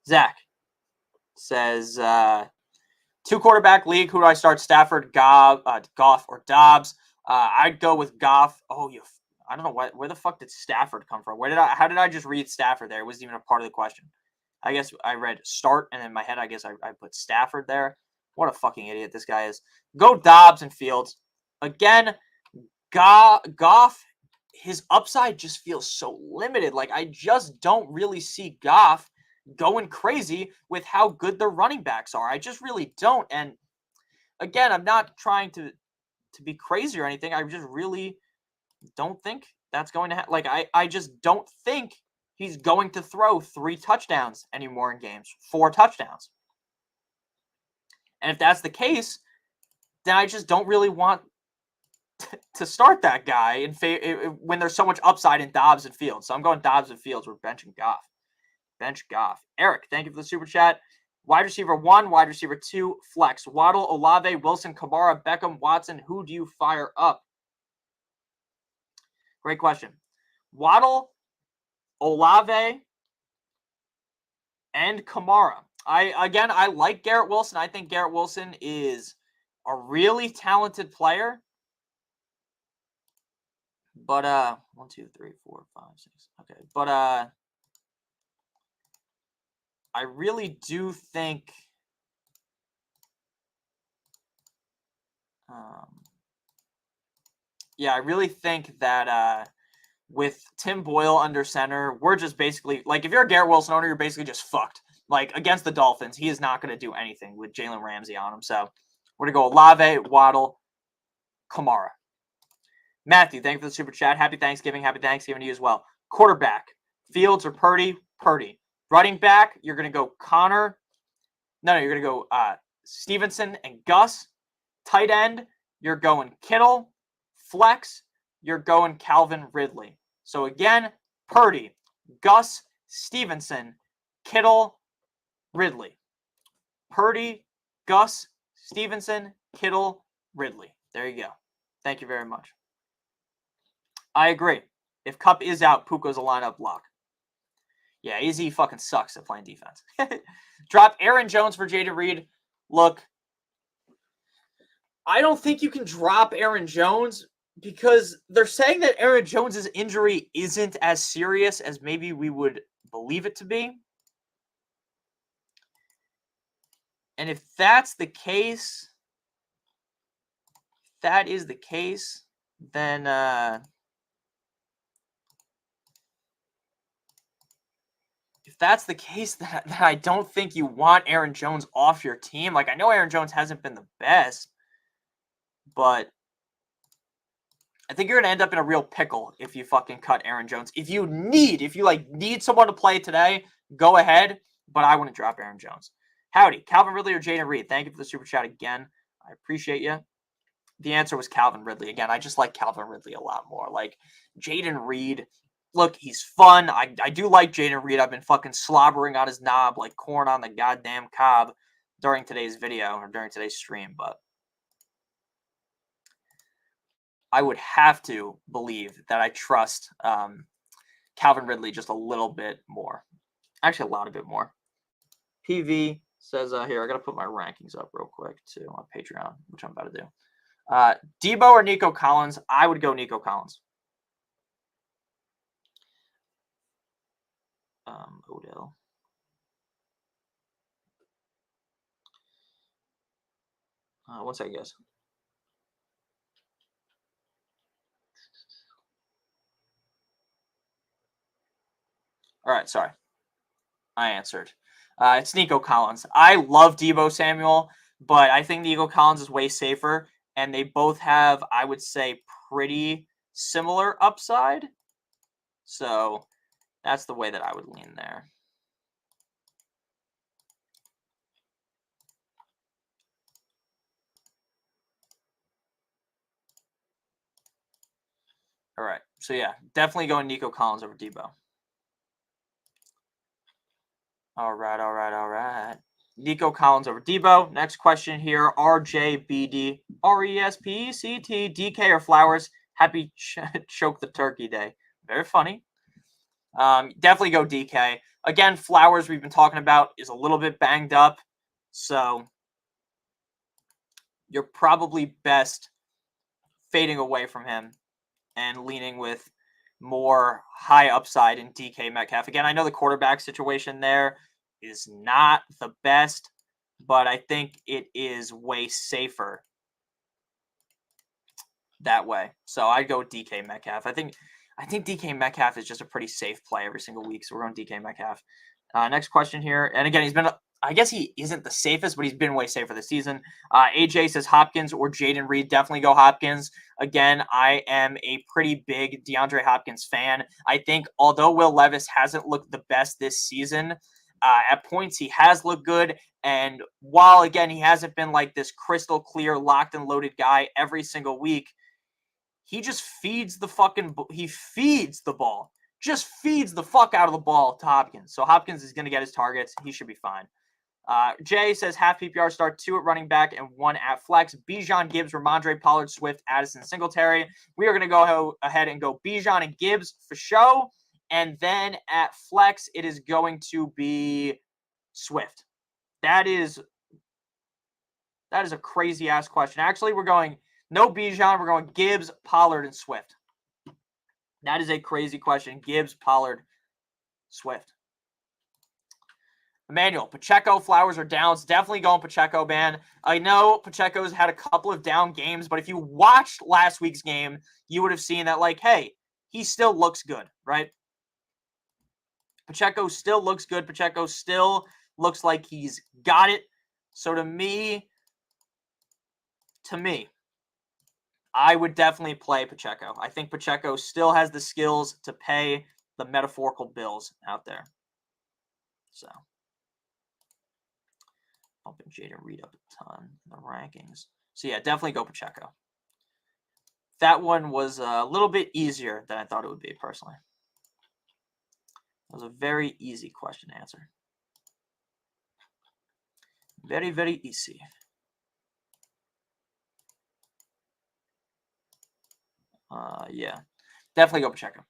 Zach says, 2-quarterback league. Who do I start? Stafford, Goff, or Dobbs? I'd go with Goff. Oh, I don't know where the fuck did Stafford come from? How did I just read Stafford there? It wasn't even a part of the question. I guess I read start, and in my head, I guess I put Stafford there. What a fucking idiot this guy is. Go Dobbs and Fields. Again, Goff, his upside just feels so limited. Like, I just don't really see Goff going crazy with how good the running backs are. I just really don't. And again, I'm not trying to be crazy or anything. I just really don't think that's going to happen. Like, I just don't think he's going to throw 3 touchdowns anymore in games, 4 touchdowns. And if that's the case, then I just don't really want to start that guy when there's so much upside in Dobbs and Fields. So I'm going Dobbs and Fields. We're benching Goff. Bench Goff. Eric, thank you for the super chat. Wide receiver 1, wide receiver 2, flex. Waddle, Olave, Wilson, Kamara, Beckham, Watson. Who do you fire up? Great question. Waddle, Olave, and Kamara. I like Garrett Wilson. I think Garrett Wilson is a really talented player. But 1, 2, 3, 4, 5, 6. Okay. But I really do think I really think that with Tim Boyle under center, we're just basically, like, if you're a Garrett Wilson owner, you're basically just fucked. Like, against the Dolphins, he is not going to do anything with Jalen Ramsey on him. So we're going to go Olave, Waddle, Kamara. Matthew, thank you for the super chat. Happy Thanksgiving. Happy Thanksgiving to you as well. Quarterback, Fields or Purdy? Purdy. Running back, you're going to go Connor. No, you're going to go Stevenson and Gus. Tight end, you're going Kittle. Flex, you're going Calvin Ridley. So again, Purdy, Gus, Stevenson, Kittle, Ridley. Purdy, Gus, Stevenson, Kittle, Ridley. There you go. Thank you very much. I agree. If Kupp is out, Puka's a lineup lock. Yeah, Izzy fucking sucks at playing defense. Drop Aaron Jones for Jaden Reed. Look, I don't think you can drop Aaron Jones because they're saying that Aaron Jones' injury isn't as serious as maybe we would believe it to be. And if that's the case, then if that's the case, then I don't think you want Aaron Jones off your team. Like, I know Aaron Jones hasn't been the best, but I think you're going to end up in a real pickle if you fucking cut Aaron Jones. If you need someone to play today, go ahead, but I wouldn't drop Aaron Jones. Howdy, Calvin Ridley or Jaden Reed? Thank you for the super chat again. I appreciate you. The answer was Calvin Ridley. Again, I just like Calvin Ridley a lot more. Like, Jaden Reed, look, he's fun. I do like Jaden Reed. I've been fucking slobbering on his knob like corn on the goddamn cob during today's video or during today's stream, but I would have to believe that I trust Calvin Ridley just a little bit more. Actually, a lot of bit more. PV says here, I got to put my rankings up real quick too on Patreon, which I'm about to do. Debo or Nico Collins? I would go Nico Collins. Odell. One second, guys. All right, sorry. I answered. It's Nico Collins. I love Debo Samuel, but I think Nico Collins is way safer, and they both have, I would say, pretty similar upside. So that's the way that I would lean there. All right. So, yeah, definitely going Nico Collins over Debo. All right. Nico Collins over Debo. Next question here. RJBD. RESPCT. DK or Flowers. Happy Choke the Turkey Day. Very funny. Definitely go DK. Again, Flowers we've been talking about is a little bit banged up. So you're probably best fading away from him and leaning with more high upside in DK Metcalf. Again, I know the quarterback situation there is not the best, but I think it is way safer that way. So I'd go DK Metcalf. I think DK Metcalf is just a pretty safe play every single week. So we're going DK Metcalf. Next question here. And again, I guess he isn't the safest, but he's been way safer this season. AJ says Hopkins or Jaden Reed. Definitely go Hopkins. Again, I am a pretty big DeAndre Hopkins fan. I think although Will Levis hasn't looked the best this season, at points he has looked good. And while, again, he hasn't been like this crystal clear, locked and loaded guy every single week, he just feeds the ball. Just feeds the fuck out of the ball to Hopkins. So Hopkins is going to get his targets. He should be fine. Jay says half PPR start 2 at running back and 1 at flex. Bijan, Gibbs, Ramondre, Pollard, Swift, Addison, Singletary. We are going to go ahead and go Bijan and Gibbs for show. And then at flex, it is going to be Swift. That is a crazy ass question. Actually, we're going no Bijan. We're going Gibbs, Pollard, and Swift. That is a crazy question. Gibbs, Pollard, Swift. Emmanuel, Pacheco, Flowers, or Downs? Definitely going Pacheco, man. I know Pacheco's had a couple of down games, but if you watched last week's game, you would have seen that, like, hey, he still looks good, right? Pacheco still looks good. Pacheco still looks like he's got it. So to me, I would definitely play Pacheco. I think Pacheco still has the skills to pay the metaphorical bills out there. So, bumping Jaden Reed up a ton in the rankings. So, yeah, definitely go Pacheco. That one was a little bit easier than I thought it would be, personally. It was a very easy question to answer. Very, very easy. Yeah, definitely go Pacheco.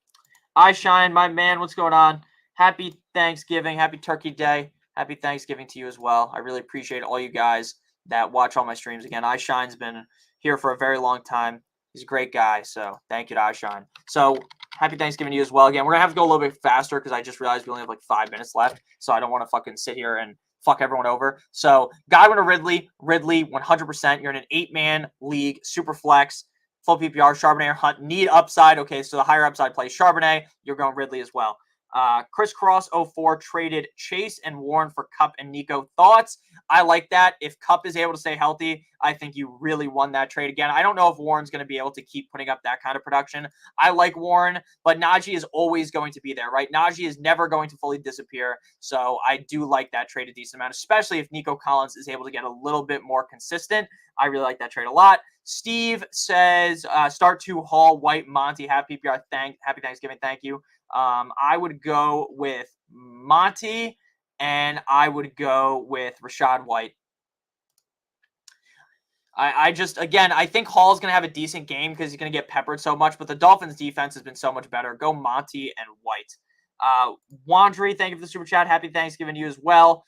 I Shine, my man, what's going on? Happy Thanksgiving, happy Turkey Day, happy Thanksgiving to you as well. I really appreciate all you guys that watch all my streams. Again, I Shine's been here for a very long time. He's a great guy, so thank you to I Shine. So happy Thanksgiving to you as well. Again, we're gonna have to go a little bit faster because I just realized we only have like 5 minutes left, so I don't want to fucking sit here and fuck everyone over. So Godwin or Ridley, 100%. You're in an 8-man league, super flex. Full PPR, Charbonnet or Hunt. Need upside. Okay, so the higher upside plays Charbonnet. You're going Ridley as well. Chris Cross 04 traded Chase and Warren for Kupp and Nico. Thoughts? I like that. If Kupp is able to stay healthy, I think you really won that trade. Again, I don't know if Warren's going to be able to keep putting up that kind of production. I like Warren, but Najee is always going to be there, right? Najee is never going to fully disappear. So I do like that trade a decent amount, especially if Nico Collins is able to get a little bit more consistent. I really like that trade a lot. Steve says, start 2 Hall, White, Monty, happy PPR. Happy Thanksgiving. Thank you. I would go with Monty, and I would go with Rachaad White. I just, again, I think Hall's going to have a decent game because he's going to get peppered so much, but the Dolphins' defense has been so much better. Go Monty and White. Wandry, thank you for the super chat. Happy Thanksgiving to you as well.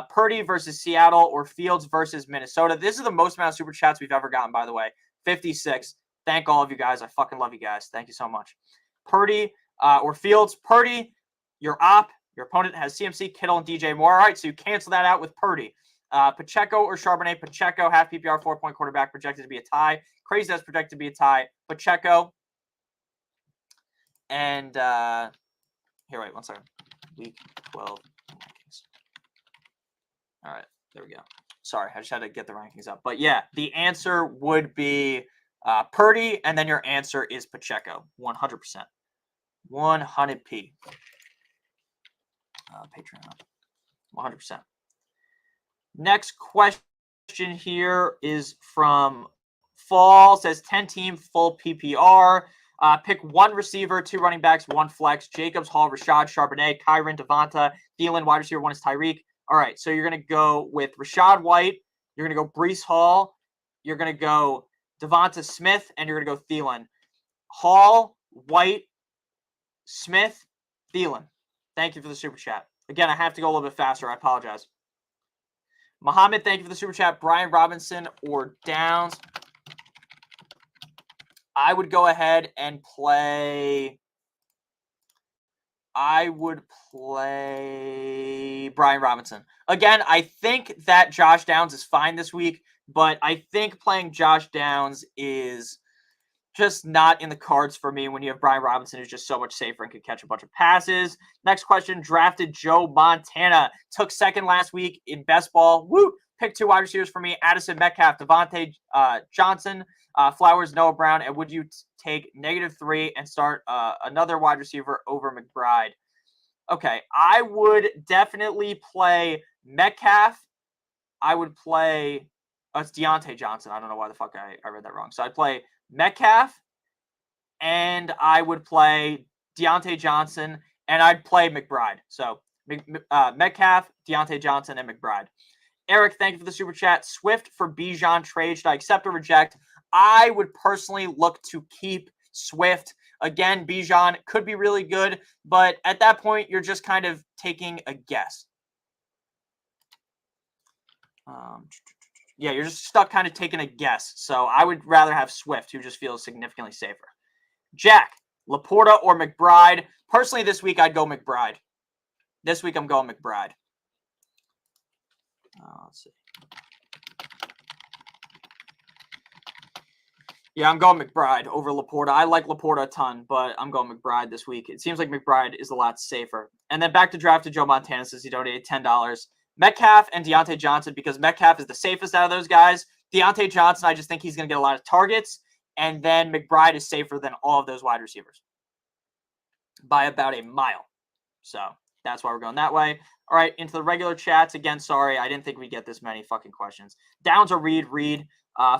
Purdy versus Seattle or Fields versus Minnesota. This is the most amount of super chats we've ever gotten, by the way. 56. Thank all of you guys. I fucking love you guys. Thank you so much. Purdy or Fields. Purdy, your opponent has CMC, Kittle, and DJ Moore. All right, so you cancel that out with Purdy. Pacheco or Charbonnet. Pacheco, half PPR, 4-point quarterback, projected to be a tie. Crazy that's projected to be a tie. Pacheco. And here, wait, one second. Week 12 rankings. All right, there we go. Sorry, I just had to get the rankings up. But yeah, the answer would be Purdy, and then your answer is Pacheco, 100%. 100p. Patreon, 100%. Next question here is from Fall. Says 10-team full PPR. Pick one receiver, 2 running backs, 1 flex. Jacobs, Hall, Rashad, Charbonnet, Kyron, Devonta, Thielen. Wide receiver 1 is Tyreek. All right, so you're going to go with Rashad White. You're going to go Breece Hall. You're going to go Devonta Smith, and you're going to go Thielen. Hall, White, Smith, Thielen. Thank you for the super chat. Again, I have to go a little bit faster. I apologize. Mohammed, thank you for the super chat. Brian Robinson or Downs. I would go ahead and play. I would play Brian Robinson. Again, I think that Josh Downs is fine this week, but I think playing Josh Downs is just not in the cards for me when you have Brian Robinson, who's just so much safer and could catch a bunch of passes. Next question, drafted Joe Montana. Took second last week in best ball. Woo! Pick 2 wide receivers for me, Addison Metcalf, Devontae Johnson, Flowers, Noah Brown. And would you take -3 and start another wide receiver over McBride? Okay, I would definitely play Metcalf. I would play, it's Deontay Johnson. I don't know why the fuck I read that wrong. So I'd play Metcalf, and I would play Deontay Johnson, and I'd play McBride. So Metcalf, Deontay Johnson, and McBride. Eric, thank you for the super chat. Swift for Bijan trade. Should I accept or reject? I would personally look to keep Swift. Again, Bijan could be really good, but at that point, you're just kind of taking a guess. Yeah, you're just stuck kind of taking a guess. So I would rather have Swift, who just feels significantly safer. Jack, Laporta or McBride? Personally, this week, I'd go McBride. This week, I'm going McBride. Let's see. Yeah, I'm going McBride over Laporta. I like Laporta a ton, but I'm going McBride this week. It seems like McBride is a lot safer. And then back to drafted Joe Montana says he donated $10. Metcalf and Deontay Johnson, because Metcalf is the safest out of those guys. Deontay Johnson, I just think he's going to get a lot of targets. And then McBride is safer than all of those wide receivers by about a mile. So that's why we're going that way. All right, into the regular chats. Again, sorry, I didn't think we'd get this many fucking questions. Downs or Reed?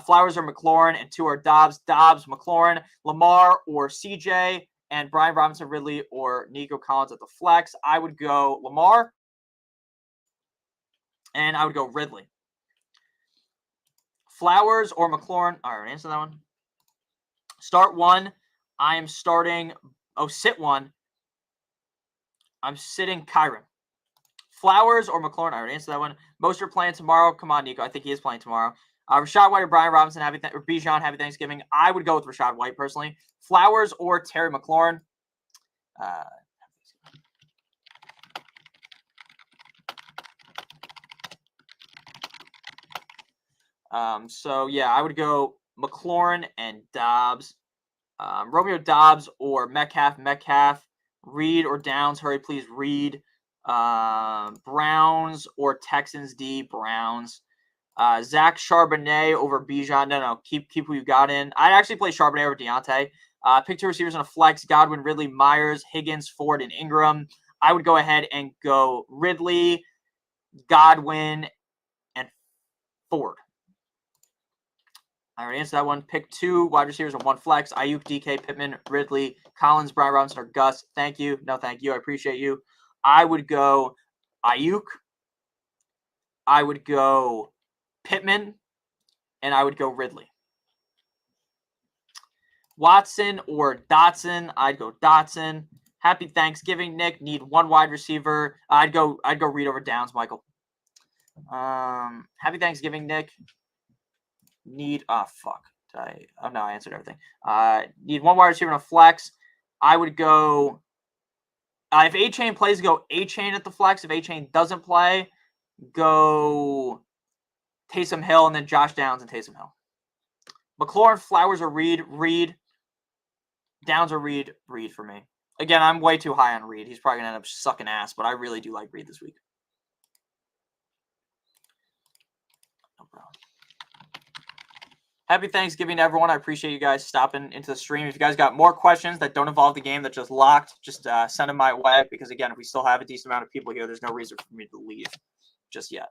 Flowers or McLaurin, and 2 are Dobbs, McLaurin, Lamar or CJ, and Brian Robinson, Ridley, or Nico Collins at the flex. I would go Lamar, and I would go Ridley. Flowers or McLaurin. All right, answer that one. Start 1. I am starting. Sit 1. I'm sitting Kyron. Flowers or McLaurin. I already answered that one. Mostert playing tomorrow. Come on, Nico. I think he is playing tomorrow. Rashad White or Brian Robinson, or Bijan, happy Thanksgiving. I would go with Rashad White personally. Flowers or Terry McLaurin. So yeah, I would go McLaurin and Dobbs. Romeo Dobbs or Metcalf. Reed or Downs. Hurry, please. Reed. Browns or Texans D. Browns. Zach Charbonnet over Bijan. No. Keep who you got in. I'd actually play Charbonnet over Deontay. Pick 2 receivers on a flex. Godwin, Ridley, Myers, Higgins, Ford, and Ingram. I would go ahead and go Ridley, Godwin, and Ford. I already answered that one. Pick 2 wide receivers on 1 flex. Ayuk, DK, Pittman, Ridley, Collins, Brian Robinson, or Gus. Thank you. No, thank you. I appreciate you. I would go Ayuk. I would go Pittman. and I would go Ridley. Watson or Dotson, I'd go Dotson. Happy Thanksgiving, Nick. Need one wide receiver. I'd go Reed over Downs, Michael. Happy Thanksgiving, Nick. Need fuck. No, I answered everything. Need one wide receiver and a flex. I would go if A-Chain plays, go A-Chain at the flex. If A-Chain doesn't play, go Taysom Hill and then Josh Downs and Taysom Hill. McLaurin, Flowers, or Reed. Downs or Reed for me. Again, I'm way too high on Reed. He's probably going to end up sucking ass, but I really do like Reed this week. No problem. Happy Thanksgiving to everyone. I appreciate you guys stopping into the stream. If you guys got more questions that don't involve the game that just locked, just send them my way. Because, again, if we still have a decent amount of people here, there's no reason for me to leave just yet.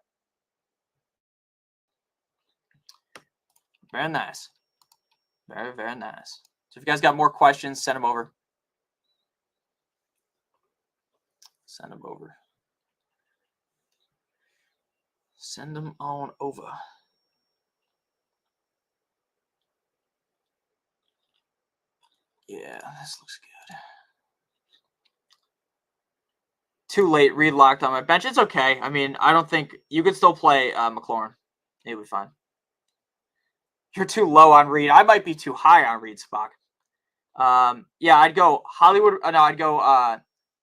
Very nice. Very, very nice. So if you guys got more questions, send them over. Send them over. Send them on over. Yeah, this looks good. Too late. Reed locked on my bench. It's okay. I mean, I don't think you could still play McLaurin. It'll be fine. You're too low on Reed. I might be too high on Reed, Spock. Yeah, I'd go Hollywood. No, I'd go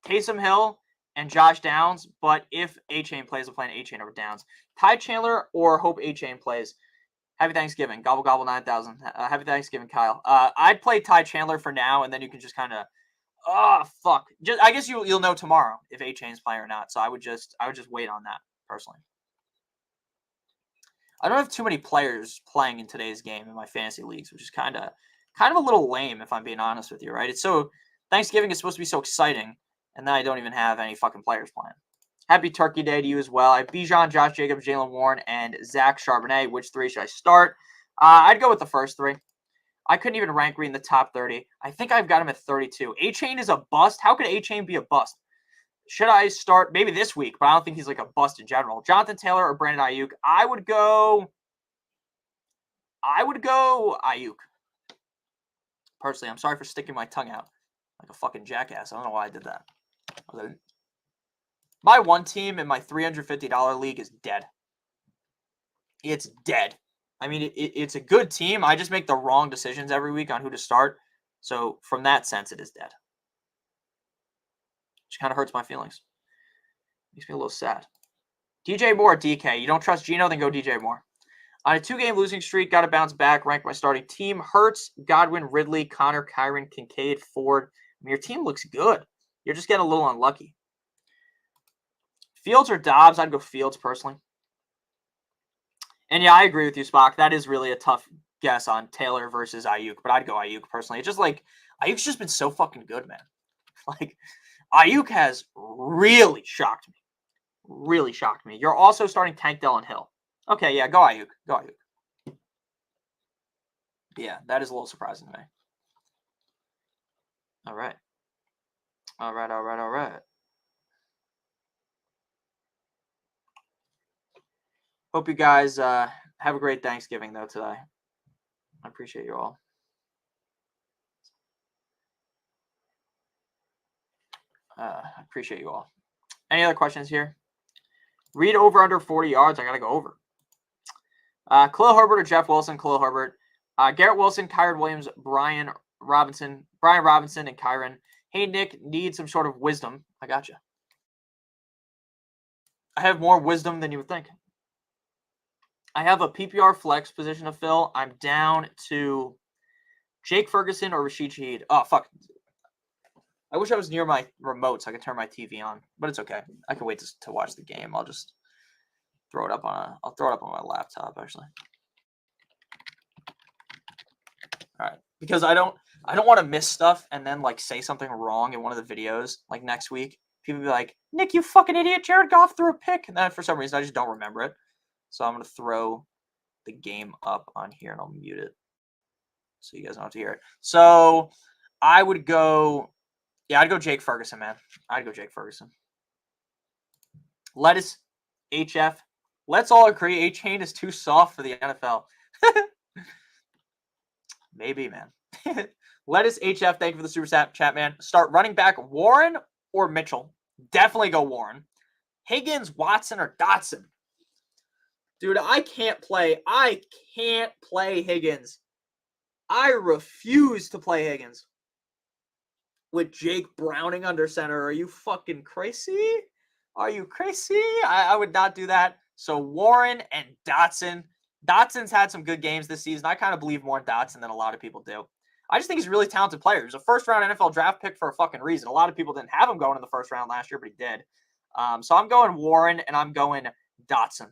Taysom Hill and Josh Downs. But if A-Chain plays, I'm playing A-Chain over Downs. Ty Chandler or hope A-Chain plays. Happy Thanksgiving. Gobble, gobble, 9,000. Happy Thanksgiving, Kyle. I'd play Ty Chandler for now, and then you can just kind of, fuck. I guess you'll know tomorrow if A-Chain's playing or not. So I would just wait on that, personally. I don't have too many players playing in today's game in my fantasy leagues, which is kind of a little lame, if I'm being honest with you, right? It's so, Thanksgiving is supposed to be so exciting, and then I don't even have any fucking players playing. Happy Turkey Day to you as well. I have Bijan, Josh Jacobs, Jalen Warren, and Zach Charbonnet. Which three should I start? I'd go with the first three. I couldn't even rank Reed in the top 30. I think I've got him at 32. A-Chain is a bust. How could A-Chain be a bust? Should I start maybe this week, but I don't think he's like a bust in general. Jonathan Taylor or Brandon Ayuk? I would go Ayuk. Personally, I'm sorry for sticking my tongue out like a fucking jackass. I don't know why I did that. My one team in my $350 league is dead. It's dead. I mean, it's a good team. I just make the wrong decisions every week on who to start. So from that sense, it is dead. Which kind of hurts my feelings. Makes me a little sad. DJ Moore, DK. You don't trust Geno? Then go DJ Moore. On a 2-game losing streak, got to bounce back. Rank my starting team. Hurts, Godwin, Ridley, Connor, Kyron, Kincaid, Ford. I mean, your team looks good. You're just getting a little unlucky. Fields or Dobbs? I'd go Fields, personally. And yeah, I agree with you, Spock. That is really a tough guess on Taylor versus Ayuk, but I'd go Ayuk, personally. It's just like, Ayuk's just been so fucking good, man. Like, Ayuk has really shocked me. Really shocked me. You're also starting Tank Dell and Hill. Okay, yeah, go Ayuk. Go Ayuk. Yeah, that is a little surprising to me. All right. All right. Hope you guys have a great Thanksgiving, though, today. I appreciate you all. Appreciate you all. Any other questions here? Read over under 40 yards. I got to go over. Khalil Herbert or Jeff Wilson? Khalil Herbert. Garrett Wilson, Kyron Williams, Brian Robinson, and Kyron. Hey, Nick, need some sort of wisdom. I got you. I have more wisdom than you would think. I have a PPR flex position to fill. I'm down to Jake Ferguson or Rashid Shaheed. Oh, fuck. I wish I was near my remote so I could turn my TV on, but it's okay. I can wait to watch the game. I'll just throw it up on my laptop, actually. All right, because I don't want to miss stuff and then like say something wrong in one of the videos like next week. People be like, Nick, you fucking idiot! Jared Goff threw a pick, and then for some reason I just don't remember it. So I'm gonna throw the game up on here and I'll mute it so you guys don't have to hear it. So I would go. Yeah, I'd go Jake Ferguson, man. I'd go Jake Ferguson. Lettuce, HF. Let's all agree A-Chain is too soft for the NFL. Maybe, man. Lettuce HF, thank you for the super chat, man. Start running back Warren or Mitchell. Definitely go Warren. Higgins, Watson, or Dotson. Dude, I can't play Higgins. I refuse to play Higgins. With Jake Browning under center. Are you fucking crazy? Are you crazy? I would not do that. So Warren and Dotson. Dotson's had some good games this season. I kind of believe more in Dotson than a lot of people do. I just think he's a really talented player. He's a first-round NFL draft pick for a fucking reason. A lot of people didn't have him going in the first round last year, but he did. So I'm going Warren, and I'm going Dotson.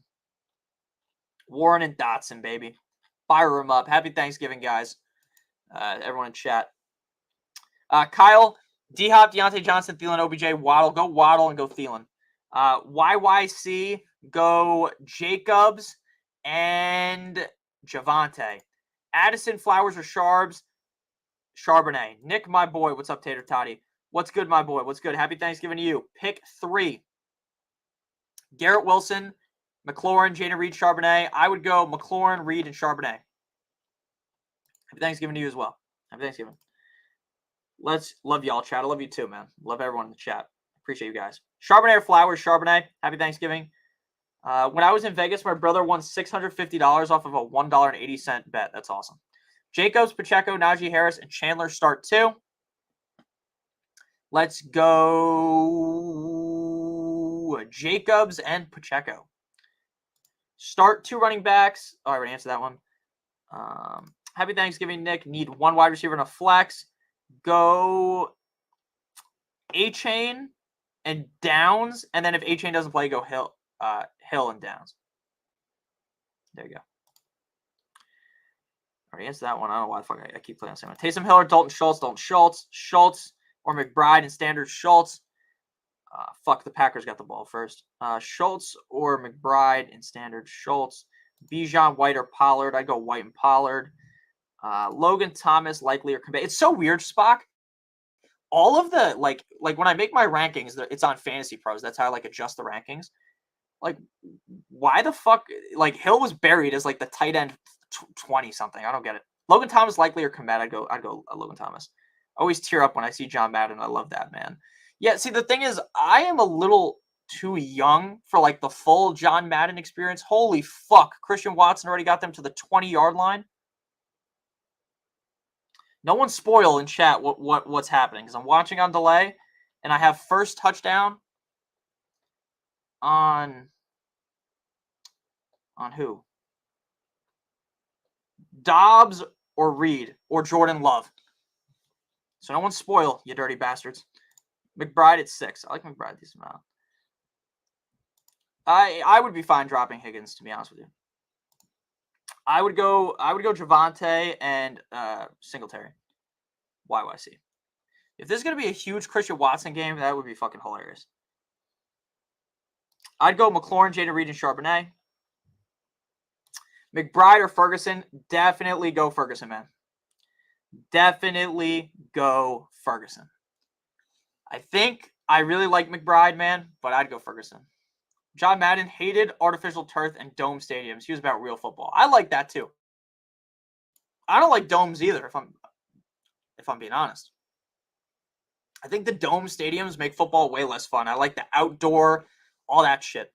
Warren and Dotson, baby. Fire him up. Happy Thanksgiving, guys. Everyone in chat. Kyle, D-Hop, Deontay Johnson, Thielen, OBJ, Waddle. Go Waddle and go Thielen. YYC, go Jacobs and Javante. Addison, Flowers, or Sharbs? Charbonnet. Nick, my boy. What's up, Tater Toddy? What's good, my boy? What's good? Happy Thanksgiving to you. Pick 3. Garrett Wilson, McLaurin, Jaden Reed, Charbonnet. I would go McLaurin, Reed, and Charbonnet. Happy Thanksgiving to you as well. Happy Thanksgiving. Let's love y'all, chat. I love you too, man. Love everyone in the chat. Appreciate you guys. Charbonnet or Flowers? Charbonnet. Happy Thanksgiving. When I was in Vegas, my brother won $650 off of a $1.80 bet. That's awesome. Jacobs, Pacheco, Najee Harris, and Chandler start 2. Let's go Jacobs and Pacheco. Start 2 running backs. Oh, I already answered that one. Happy Thanksgiving, Nick. Need 1 wide receiver and a flex. Go A-Chain and Downs. And then if A-Chain doesn't play, go Hill and Downs. There you go. Already answered that one. I don't know why the fuck I keep playing the same one. Taysom Hill or Dalton Schultz. Dalton Schultz. Schultz or McBride and standard Schultz. Fuck, the Packers got the ball first. Schultz or McBride and standard Schultz. Bijan, White, or Pollard. I'd go White and Pollard. Logan Thomas, likely, or Kemba. It's so weird, Spock. All of the, like when I make my rankings, it's on Fantasy Pros. That's how I, adjust the rankings. Why the fuck? Hill was buried as, the tight end 20-something. I don't get it. Logan Thomas, likely, or Kemba. I'd go Logan Thomas. I always tear up when I see John Madden. I love that, man. Yeah, see, the thing is, I am a little too young for, the full John Madden experience. Holy fuck. Christian Watson already got them to the 20-yard line. No one spoil in chat what's happening, because I'm watching on delay, and I have first touchdown on who? Dobbs or Reed or Jordan Love. So no one spoil, you dirty bastards. McBride at 6. I like McBride this amount. I would be fine dropping Higgins, to be honest with you. I would go Javante and Singletary. YYC. If this is going to be a huge Christian Watson game, that would be fucking hilarious. I'd go McLaurin, Jaden Reed, and Charbonnet. McBride or Ferguson? Definitely go Ferguson, man. Definitely go Ferguson. I think I really like McBride, man, but I'd go Ferguson. John Madden hated artificial turf and dome stadiums. He was about real football. I like that too. I don't like domes either, if I'm being honest. I think the dome stadiums make football way less fun. I like the outdoor, all that shit.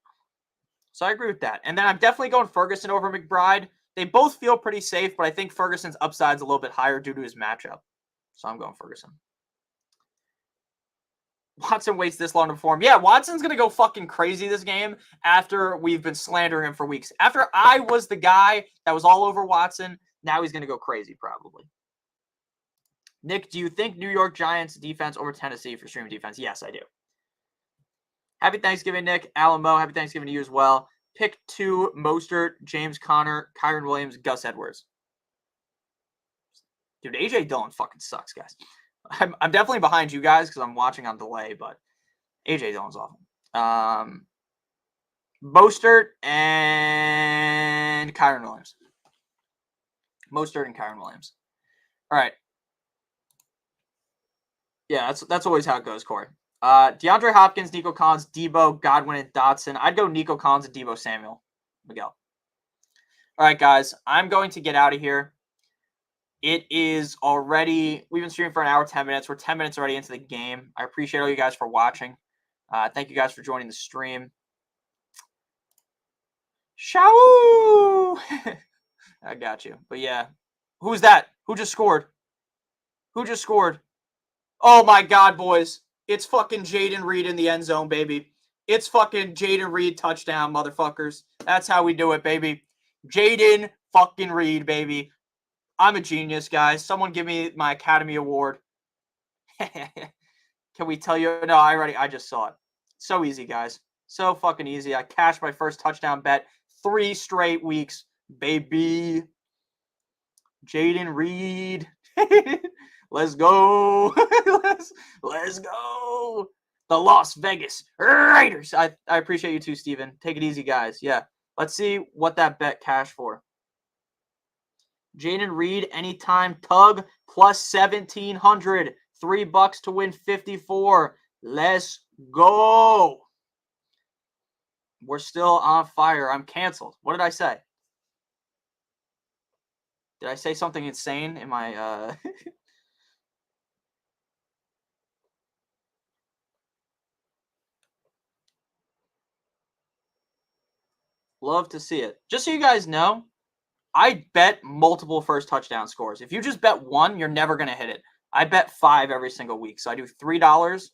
So I agree with that. And then I'm definitely going Ferguson over McBride. They both feel pretty safe, but I think Ferguson's upside's a little bit higher due to his matchup. So I'm going Ferguson. Watson waits this long to perform. Yeah, Watson's going to go fucking crazy this game after we've been slandering him for weeks. After I was the guy that was all over Watson, now he's going to go crazy probably. Nick, do you think New York Giants defense over Tennessee for streaming defense? Yes, I do. Happy Thanksgiving, Nick. Alan Moe, happy Thanksgiving to you as well. Pick 2, Mostert, James Conner, Kyron Williams, Gus Edwards. Dude, A.J. Dillon fucking sucks, guys. I'm definitely behind you guys because I'm watching on delay, but A.J. Dillon's awful. Mostert and Kyron Williams. Mostert and Kyron Williams. All right. Yeah, that's always how it goes, Corey. DeAndre Hopkins, Nico Collins, Debo, Godwin, and Dotson. I'd go Nico Collins and Debo Samuel. Miguel. All right, guys, I'm going to get out of here. It is already, we've been streaming for an hour, 10 minutes. We're 10 minutes already into the game. I appreciate all you guys for watching. Thank you guys for joining the stream. Shao! I got you. But yeah. Who's that? Who just scored? Who just scored? Oh my God, boys. It's fucking Jaden Reed in the end zone, baby. It's fucking Jaden Reed touchdown, motherfuckers. That's how we do it, baby. Jaden fucking Reed, baby. I'm a genius, guys. Someone give me my Academy Award. Can we tell you? No, I just saw it. So easy, guys. So fucking easy. I cashed my first touchdown bet 3 straight weeks, baby. Jaden Reed. Let's go. let's go. The Las Vegas Raiders. I appreciate you too, Steven. Take it easy, guys. Yeah. Let's see what that bet cashed for. Jaden Reed, anytime tug plus 1,700. $3 to win 54. Let's go. We're still on fire. I'm canceled. What did I say? Did I say something insane in my Love to see it. Just so you guys know, I bet multiple first touchdown scores. If you just bet one, you're never going to hit it. I bet 5 every single week. So I do $3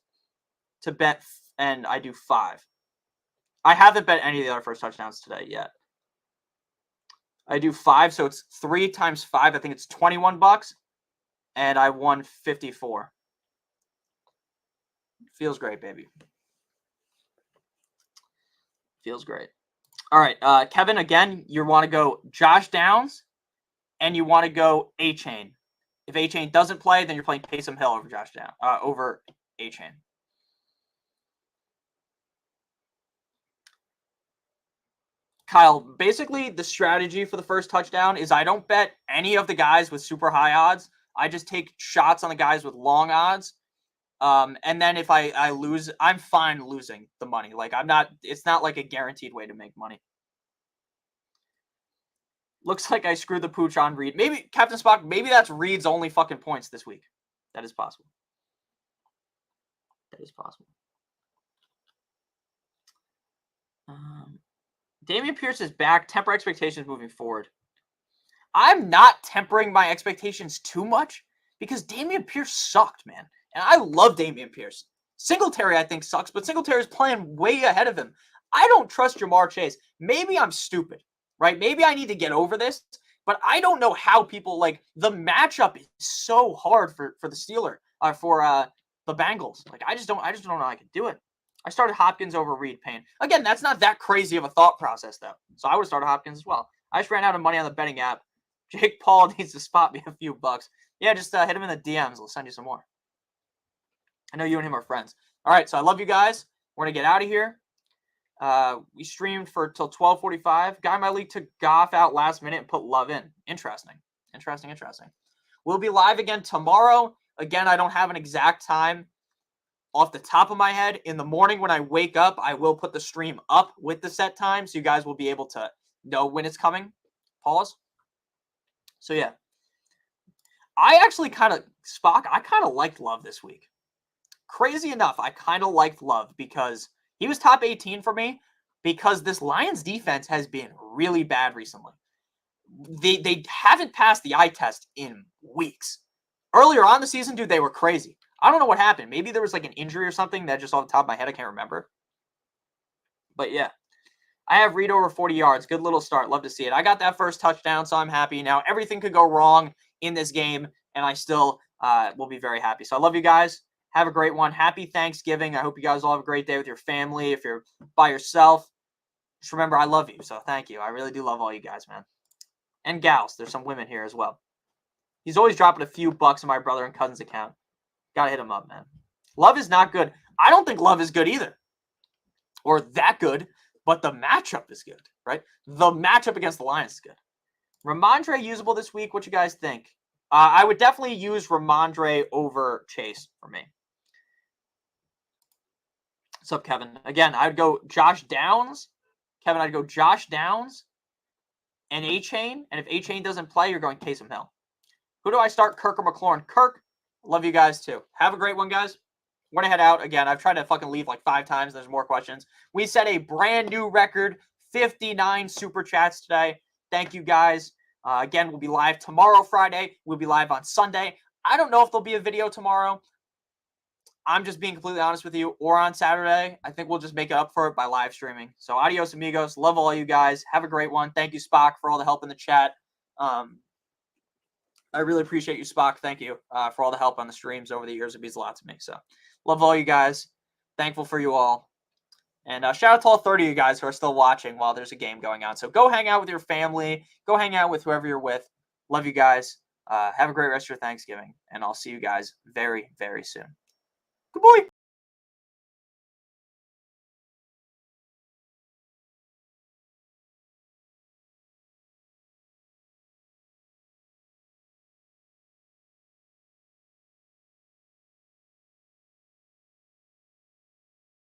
to bet, and I do 5. I haven't bet any of the other first touchdowns today yet. I do 5, so it's 3 times 5. I think it's $21, and I won 54. Feels great, baby. Feels great. All right, Kevin, again, you want to go Josh Downs, and you want to go A-Chain. If A-Chain doesn't play, then you're playing Taysom Hill over Josh Downs, over A-Chain. Kyle, basically the strategy for the first touchdown is I don't bet any of the guys with super high odds. I just take shots on the guys with long odds. And then if I lose, I'm fine losing the money. Like it's not like a guaranteed way to make money. Looks like I screwed the pooch on Reed. Maybe, Captain Spock, maybe that's Reed's only fucking points this week. That is possible. That is possible. Dameon Pierce is back. Temper expectations moving forward. I'm not tempering my expectations too much because Dameon Pierce sucked, man. And I love Dameon Pierce. Singletary, I think, sucks, but Singletary's playing way ahead of him. I don't trust Jamar Chase. Maybe I'm stupid, right? Maybe I need to get over this, but I don't know how people, like, the matchup is so hard for the Steelers, for the Bengals. Like, I just don't know how I can do it. I started Hopkins over Reed Payne. Again, that's not that crazy of a thought process, though. So I would have started Hopkins as well. I just ran out of money on the betting app. Jake Paul needs to spot me a few bucks. Yeah, just hit him in the DMs. I'll send you some more. I know you and him are friends. All right, so I love you guys. We're going to get out of here. We streamed for till 12:45. Guy in my league took Goff out last minute and put Love in. Interesting. We'll be live again tomorrow. Again, I don't have an exact time off the top of my head. In the morning when I wake up, I will put the stream up with the set time so you guys will be able to know when it's coming. Pause. So, yeah. I actually kind of liked Love this week. Crazy enough, I kind of liked Love because he was top 18 for me because this Lions defense has been really bad recently. They haven't passed the eye test in weeks. Earlier on the season, dude, they were crazy. I don't know what happened. Maybe there was like an injury or something that just off the top of my head, I can't remember. But yeah, I have Reed over 40 yards. Good little start. Love to see it. I got that first touchdown, so I'm happy. Now, everything could go wrong in this game, and I still will be very happy. So I love you guys. Have a great one. Happy Thanksgiving. I hope you guys all have a great day with your family. If you're by yourself, just remember I love you. So thank you. I really do love all you guys, man. And gals. There's some women here as well. He's always dropping a few bucks in my brother and cousin's account. Gotta hit him up, man. Love is not good. I don't think Love is good either. Or that good, but the matchup is good, right? The matchup against the Lions is good. Ramondre usable this week. What you guys think? I would definitely use Ramondre over Chase for me. What's up, Kevin? Again, I would go Josh Downs. Kevin, I'd go Josh Downs and A-Chain. And if A-Chain doesn't play, you're going Taysom Hill. Who do I start, Kirk or McLaurin? Kirk, love you guys too. Have a great one, guys. We're going to head out. Again, I've tried to fucking leave like 5 times. There's more questions. We set a brand new record, 59 super chats today. Thank you, guys. Again, we'll be live tomorrow, Friday. We'll be live on Sunday. I don't know if there'll be a video tomorrow. I'm just being completely honest with you. Or on Saturday. I think we'll just make it up for it by live streaming. So adios, amigos. Love all you guys. Have a great one. Thank you, Spock, for all the help in the chat. I really appreciate you, Spock. Thank you for all the help on the streams over the years. It means a lot to me. So love all you guys. Thankful for you all. And shout out to all 30 of you guys who are still watching while there's a game going on. So go hang out with your family. Go hang out with whoever you're with. Love you guys. Have a great rest of your Thanksgiving. And I'll see you guys very, very soon. Good boy.